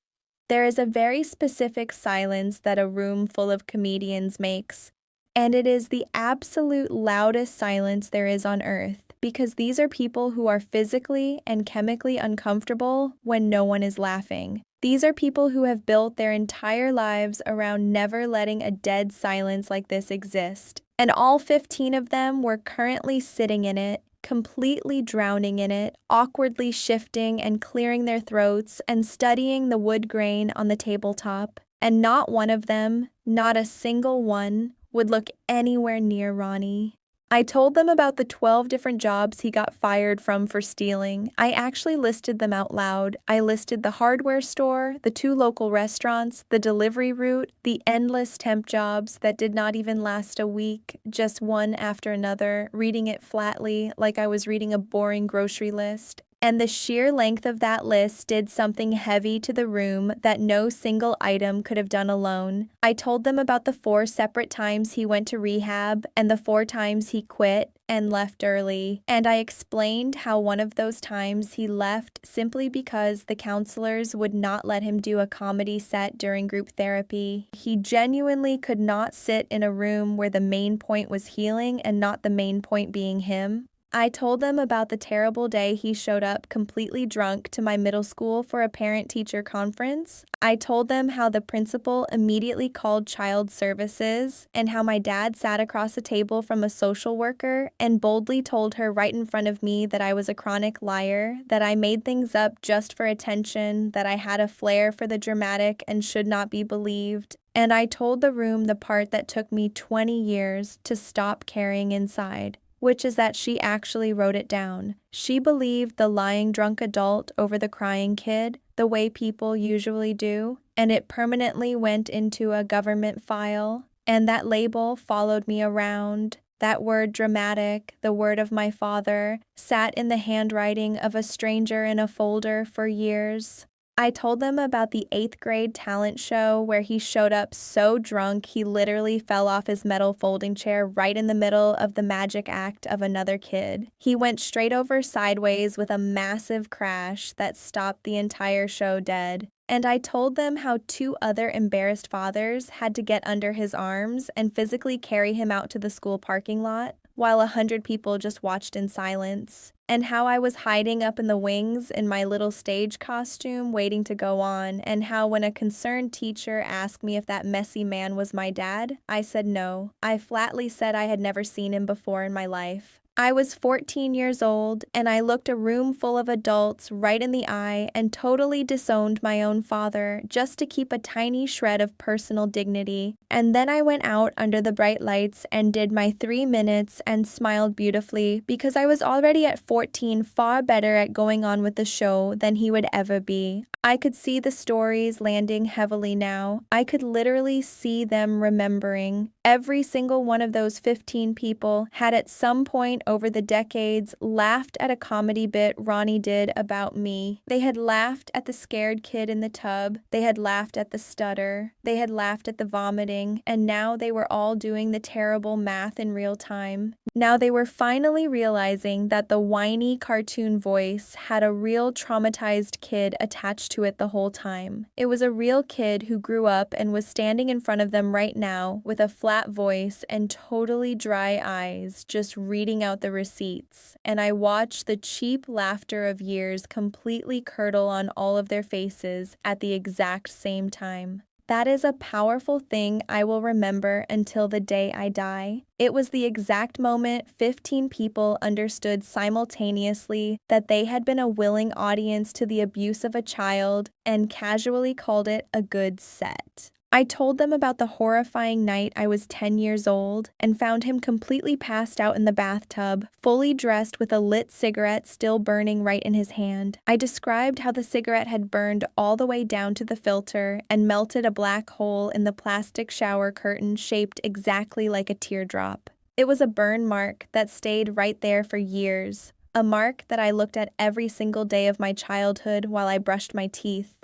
S1: There is a very specific silence that a room full of comedians makes, and it is the absolute loudest silence there is on earth, because these are people who are physically and chemically uncomfortable when no one is laughing. These are people who have built their entire lives around never letting a dead silence like this exist, and all 15 of them were currently sitting in it, completely drowning in it, awkwardly shifting and clearing their throats and studying the wood grain on the tabletop, and not one of them, not a single one, would look anywhere near Ronnie. I told them about the 12 different jobs he got fired from for stealing. I actually listed them out loud. I listed the hardware store, the 2 local restaurants, the delivery route, the endless temp jobs that did not even last a week, just one after another, reading it flatly like I was reading a boring grocery list. And the sheer length of that list did something heavy to the room that no single item could have done alone. I told them about the 4 separate times he went to rehab and the 4 times he quit and left early. And I explained how one of those times he left simply because the counselors would not let him do a comedy set during group therapy. He genuinely could not sit in a room where the main point was healing and not the main point being him. I told them about the terrible day he showed up completely drunk to my middle school for a parent-teacher conference. I told them how the principal immediately called child services and how my dad sat across a table from a social worker and boldly told her right in front of me that I was a chronic liar, that I made things up just for attention, that I had a flair for the dramatic and should not be believed. And I told the room the part that took me 20 years to stop carrying inside, which is that she actually wrote it down. She believed the lying drunk adult over the crying kid, the way people usually do, and it permanently went into a government file, and that label followed me around. That word dramatic, the word of my father, sat in the handwriting of a stranger in a folder for years. I told them about the 8th grade talent show where he showed up so drunk he literally fell off his metal folding chair right in the middle of the magic act of another kid. He went straight over sideways with a massive crash that stopped the entire show dead. And I told them how 2 other embarrassed fathers had to get under his arms and physically carry him out to the school parking lot, while 100 people just watched in silence, and how I was hiding up in the wings in my little stage costume waiting to go on, and how when a concerned teacher asked me if that messy man was my dad, I said no. I flatly said I had never seen him before in my life. I was 14 years old, and I looked a room full of adults right in the eye and totally disowned my own father just to keep a tiny shred of personal dignity. And then I went out under the bright lights and did my 3 minutes and smiled beautifully because I was already at 14 far better at going on with the show than he would ever be. I could see the stories landing heavily now. I could literally see them remembering. Every single one of those 15 people had at some point over the decades laughed at a comedy bit Ronnie did about me. They had laughed at the scared kid in the tub. They had laughed at the stutter. They had laughed at the vomiting. And now they were all doing the terrible math in real time. Now they were finally realizing that the whiny cartoon voice had a real traumatized kid attached to it the whole time. It was a real kid who grew up and was standing in front of them right now with a flat voice and totally dry eyes, just reading out the receipts. And I watched the cheap laughter of years completely curdle on all of their faces at the exact same time. That is a powerful thing I will remember until the day I die. It was the exact moment 15 people understood simultaneously that they had been a willing audience to the abuse of a child and casually called it a good set. I told them about the horrifying night I was 10 years old and found him completely passed out in the bathtub, fully dressed with a lit cigarette still burning right in his hand. I described how the cigarette had burned all the way down to the filter and melted a black hole in the plastic shower curtain shaped exactly like a teardrop. It was a burn mark that stayed right there for years, a mark that I looked at every single day of my childhood while I brushed my teeth.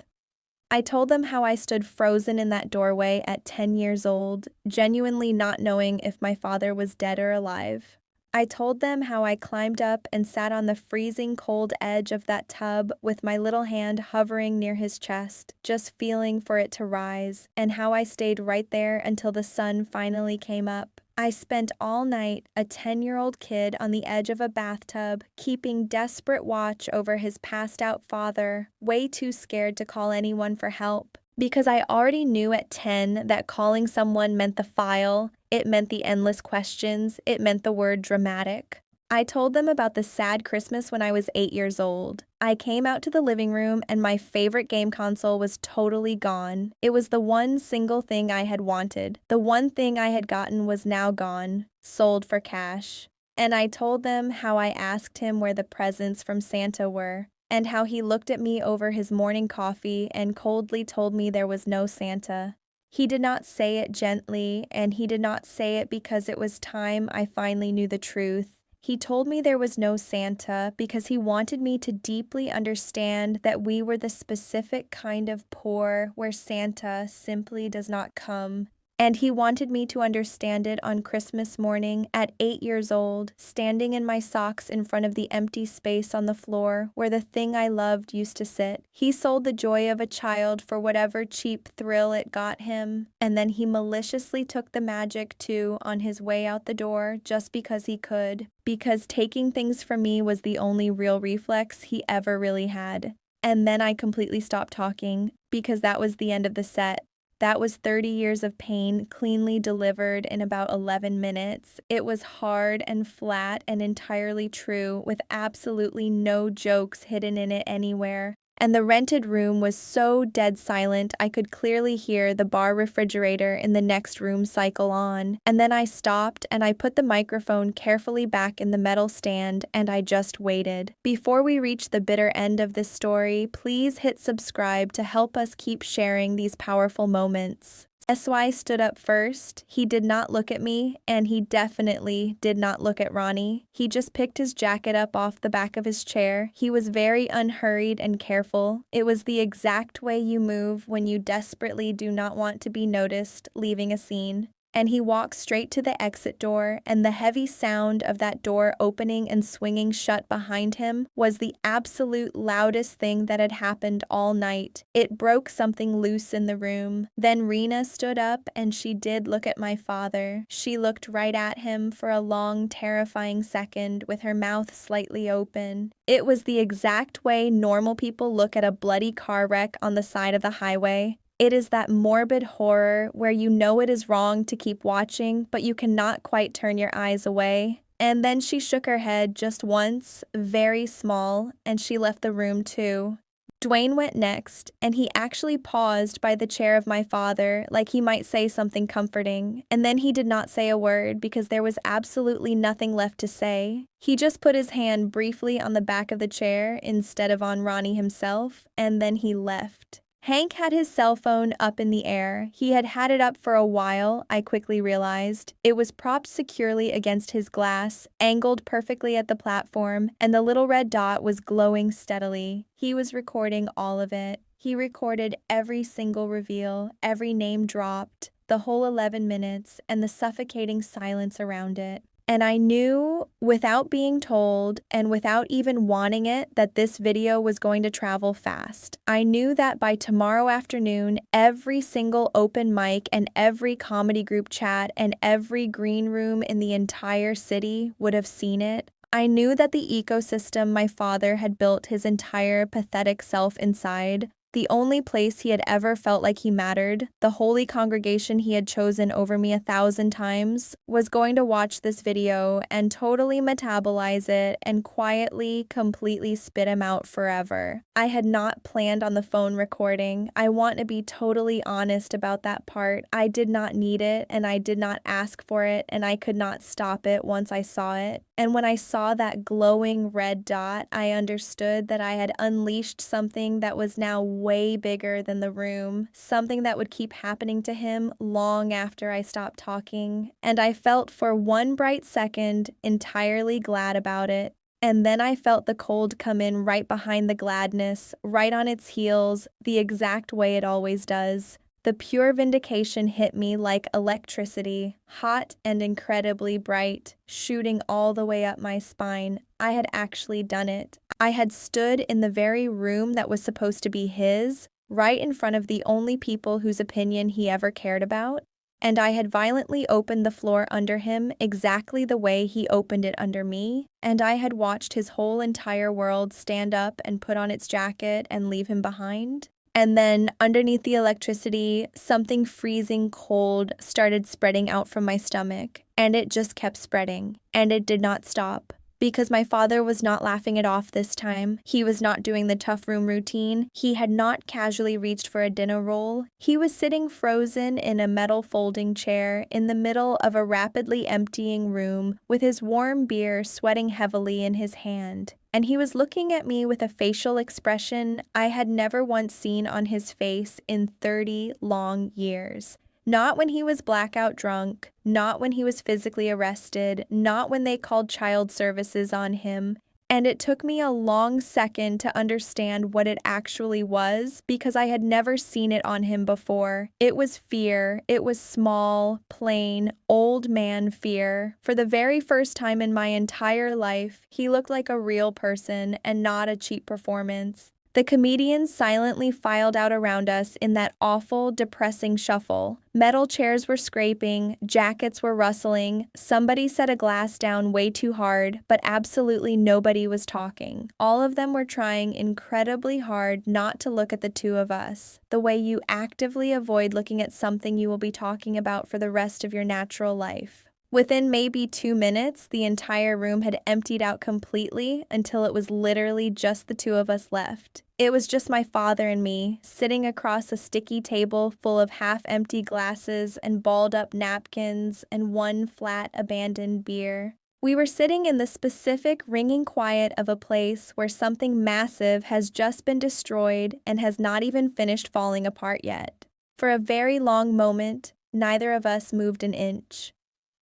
S1: I told them how I stood frozen in that doorway at 10 years old, genuinely not knowing if my father was dead or alive. I told them how I climbed up and sat on the freezing cold edge of that tub with my little hand hovering near his chest, just feeling for it to rise, and how I stayed right there until the sun finally came up. I spent all night, a 10-year-old kid on the edge of a bathtub, keeping desperate watch over his passed-out father, way too scared to call anyone for help. Because I already knew at 10 that calling someone meant the file, it meant the endless questions, it meant the word dramatic. I told them about the sad Christmas when I was 8 years old. I came out to the living room and my favorite game console was totally gone. It was the one single thing I had wanted. The one thing I had gotten was now gone, sold for cash. And I told them how I asked him where the presents from Santa were, and how he looked at me over his morning coffee and coldly told me there was no Santa. He did not say it gently, and he did not say it because it was time I finally knew the truth. He told me there was no Santa because he wanted me to deeply understand that we were the specific kind of poor where Santa simply does not come. And he wanted me to understand it on Christmas morning at 8 years old, standing in my socks in front of the empty space on the floor where the thing I loved used to sit. He sold the joy of a child for whatever cheap thrill it got him, and then he maliciously took the magic too on his way out the door just because he could, because taking things from me was the only real reflex he ever really had. And then I completely stopped talking, because that was the end of the set. That was 30 years of pain cleanly delivered in about 11 minutes. It was hard and flat and entirely true, with absolutely no jokes hidden in it anywhere. And the rented room was so dead silent I could clearly hear the bar refrigerator in the next room cycle on. And then I stopped and I put the microphone carefully back in the metal stand and I just waited. Before we reach the bitter end of this story, please hit subscribe to help us keep sharing these powerful moments. SY stood up first. He did not look at me, and he definitely did not look at Ronnie. He just picked his jacket up off the back of his chair. He was very unhurried and careful. It was the exact way you move when you desperately do not want to be noticed leaving a scene. And he walked straight to the exit door, and the heavy sound of that door opening and swinging shut behind him was the absolute loudest thing that had happened all night. It broke something loose in the room. Then Rena stood up, and she did look at my father. She looked right at him for a long, terrifying second with her mouth slightly open. It was the exact way normal people look at a bloody car wreck on the side of the highway. It is that morbid horror where you know it is wrong to keep watching, but you cannot quite turn your eyes away. And then she shook her head just once, very small, and she left the room too. Dwayne went next, and he actually paused by the chair of my father like he might say something comforting, and then he did not say a word because there was absolutely nothing left to say. He just put his hand briefly on the back of the chair instead of on Ronnie himself, and then he left. Hank had his cell phone up in the air. He had had it up for a while, I quickly realized. It was propped securely against his glass, angled perfectly at the platform, and the little red dot was glowing steadily. He was recording all of it. He recorded every single reveal, every name dropped, the whole 11 minutes, and the suffocating silence around it. And I knew, without being told and without even wanting it, that this video was going to travel fast. I knew that by tomorrow afternoon, every single open mic and every comedy group chat and every green room in the entire city would have seen it. I knew that the ecosystem my father had built his entire pathetic self inside, the only place he had ever felt like he mattered, the holy congregation he had chosen over me 1,000 times, was going to watch this video and totally metabolize it and quietly, completely spit him out forever. I had not planned on the phone recording. I want to be totally honest about that part. I did not need it, and I did not ask for it, and I could not stop it once I saw it. And when I saw that glowing red dot, I understood that I had unleashed something that was now way bigger than the room, something that would keep happening to him long after I stopped talking. And I felt for one bright second entirely glad about it. And then I felt the cold come in right behind the gladness, right on its heels, the exact way it always does. The pure vindication hit me like electricity, hot and incredibly bright, shooting all the way up my spine. I had actually done it. I had stood in the very room that was supposed to be his, right in front of the only people whose opinion he ever cared about, and I had violently opened the floor under him exactly the way he opened it under me, and I had watched his whole entire world stand up and put on its jacket and leave him behind. And then, underneath the electricity, something freezing cold started spreading out from my stomach, and it just kept spreading, and it did not stop. Because my father was not laughing it off this time. He was not doing the tough room routine. He had not casually reached for a dinner roll. He was sitting frozen in a metal folding chair in the middle of a rapidly emptying room with his warm beer sweating heavily in his hand. And he was looking at me with a facial expression I had never once seen on his face in 30 long years. Not when he was blackout drunk, not when he was physically arrested, not when they called child services on him. And it took me a long second to understand what it actually was because I had never seen it on him before. It was fear. It was small, plain, old man fear. For the very first time in my entire life, he looked like a real person and not a cheap performance. The comedians silently filed out around us in that awful, depressing shuffle. Metal chairs were scraping, jackets were rustling, somebody set a glass down way too hard, but absolutely nobody was talking. All of them were trying incredibly hard not to look at the two of us, the way you actively avoid looking at something you will be talking about for the rest of your natural life. Within maybe 2 minutes, the entire room had emptied out completely until it was literally just the two of us left. It was just my father and me, sitting across a sticky table full of half-empty glasses and balled-up napkins and one flat, abandoned beer. We were sitting in the specific ringing quiet of a place where something massive has just been destroyed and has not even finished falling apart yet. For a very long moment, neither of us moved an inch.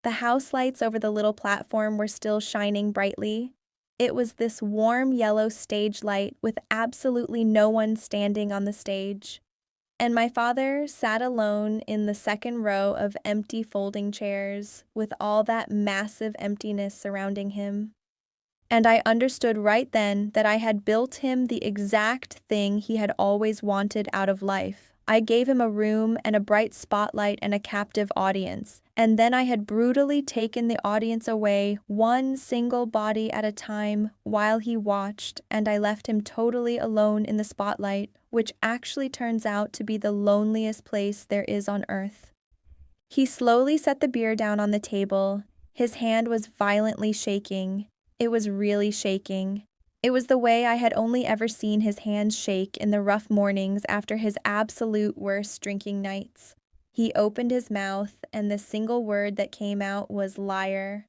S1: The house lights over the little platform were still shining brightly. It was this warm yellow stage light with absolutely no one standing on the stage. And my father sat alone in the second row of empty folding chairs with all that massive emptiness surrounding him. And I understood right then that I had built him the exact thing he had always wanted out of life. I gave him a room and a bright spotlight and a captive audience, and then I had brutally taken the audience away one single body at a time while he watched, and I left him totally alone in the spotlight, which actually turns out to be the loneliest place there is on earth. He slowly set the beer down on the table. His hand was violently shaking. It was really shaking. It was the way I had only ever seen his hands shake in the rough mornings after his absolute worst drinking nights. He opened his mouth, and the single word that came out was liar.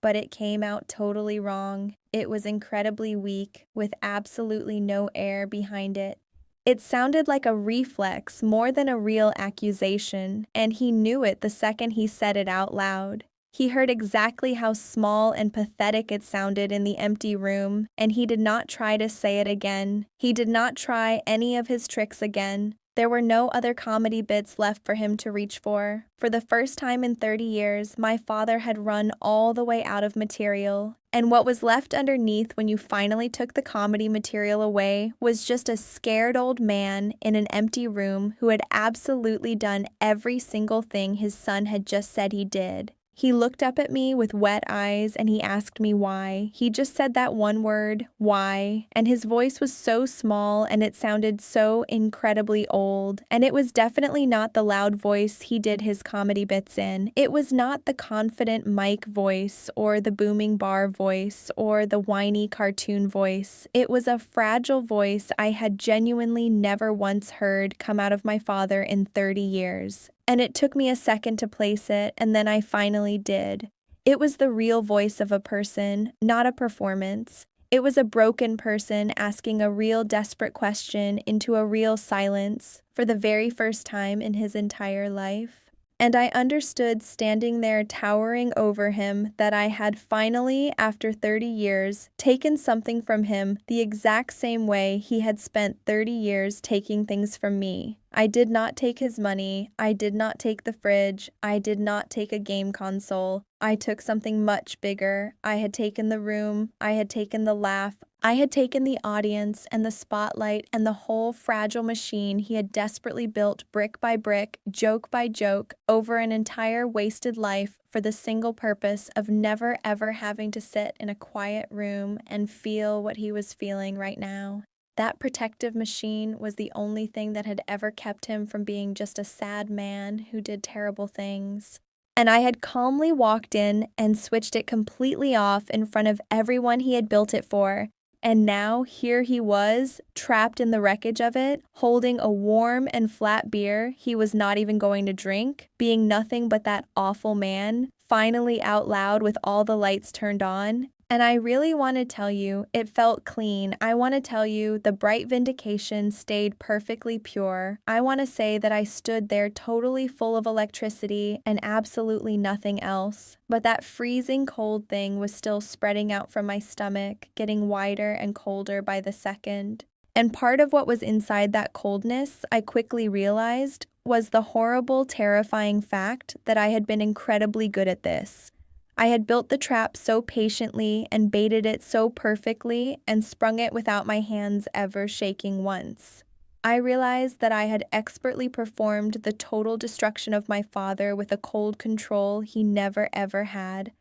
S1: But it came out totally wrong. It was incredibly weak, with absolutely no air behind it. It sounded like a reflex more than a real accusation, and he knew it the second he said it out loud. He heard exactly how small and pathetic it sounded in the empty room, and he did not try to say it again. He did not try any of his tricks again. There were no other comedy bits left for him to reach for. For the first time in 30 years, my father had run all the way out of material. And what was left underneath when you finally took the comedy material away was just a scared old man in an empty room who had absolutely done every single thing his son had just said he did. He looked up at me with wet eyes and he asked me why. He just said that one word, why, and his voice was so small and it sounded so incredibly old. And it was definitely not the loud voice he did his comedy bits in. It was not the confident mic voice or the booming bar voice or the whiny cartoon voice. It was a fragile voice I had genuinely never once heard come out of my father in 30 years. And it took me a second to place it, and then I finally did. It was the real voice of a person, not a performance. It was a broken person asking a real desperate question into a real silence for the very first time in his entire life. And I understood standing there towering over him that I had finally, after 30 years, taken something from him the exact same way he had spent 30 years taking things from me. I did not take his money, I did not take the fridge, I did not take a game console. I took something much bigger. I had taken the room, I had taken the laugh, I had taken the audience and the spotlight and the whole fragile machine he had desperately built brick by brick, joke by joke, over an entire wasted life for the single purpose of never ever having to sit in a quiet room and feel what he was feeling right now. That protective machine was the only thing that had ever kept him from being just a sad man who did terrible things. And I had calmly walked in and switched it completely off in front of everyone he had built it for. And now here he was, trapped in the wreckage of it, holding a warm and flat beer he was not even going to drink, being nothing but that awful man, finally out loud with all the lights turned on. And I really want to tell you, it felt clean. I want to tell you, the bright vindication stayed perfectly pure. I want to say that I stood there totally full of electricity and absolutely nothing else. But that freezing cold thing was still spreading out from my stomach, getting wider and colder by the second. And part of what was inside that coldness, I quickly realized, was the horrible, terrifying fact that I had been incredibly good at this. I had built the trap so patiently and baited it so perfectly and sprung it without my hands ever shaking once. I realized that I had expertly performed the total destruction of my father with a cold control he never ever had.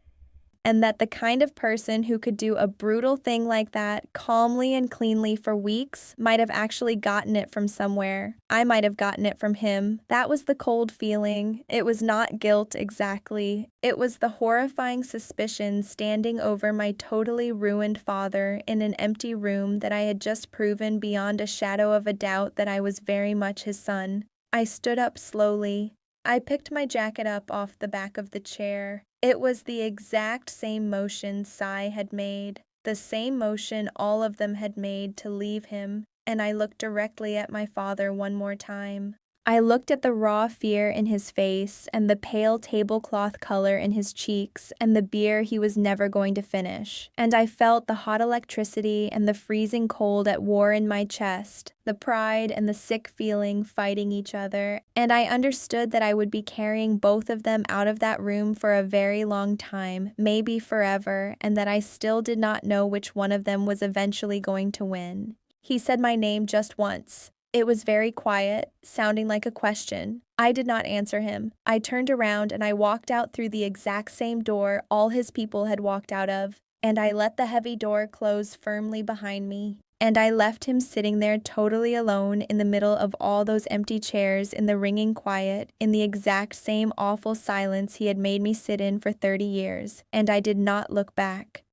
S1: And that the kind of person who could do a brutal thing like that calmly and cleanly for weeks might have actually gotten it from somewhere. I might have gotten it from him. That was the cold feeling. It was not guilt exactly. It was the horrifying suspicion standing over my totally ruined father in an empty room that I had just proven beyond a shadow of a doubt that I was very much his son. I stood up slowly. I picked my jacket up off the back of the chair. It was the exact same motion Sai had made, the same motion all of them had made to leave him, and I looked directly at my father one more time. I looked at the raw fear in his face and the pale tablecloth color in his cheeks and the beer he was never going to finish, and I felt the hot electricity and the freezing cold at war in my chest, the pride and the sick feeling fighting each other, and I understood that I would be carrying both of them out of that room for a very long time, maybe forever, and that I still did not know which one of them was eventually going to win. He said my name just once. It was very quiet, sounding like a question. I did not answer him. I turned around and I walked out through the exact same door all his people had walked out of, and I let the heavy door close firmly behind me. And I left him sitting there totally alone in the middle of all those empty chairs in the ringing quiet, in the exact same awful silence he had made me sit in for 30 years, and I did not look back.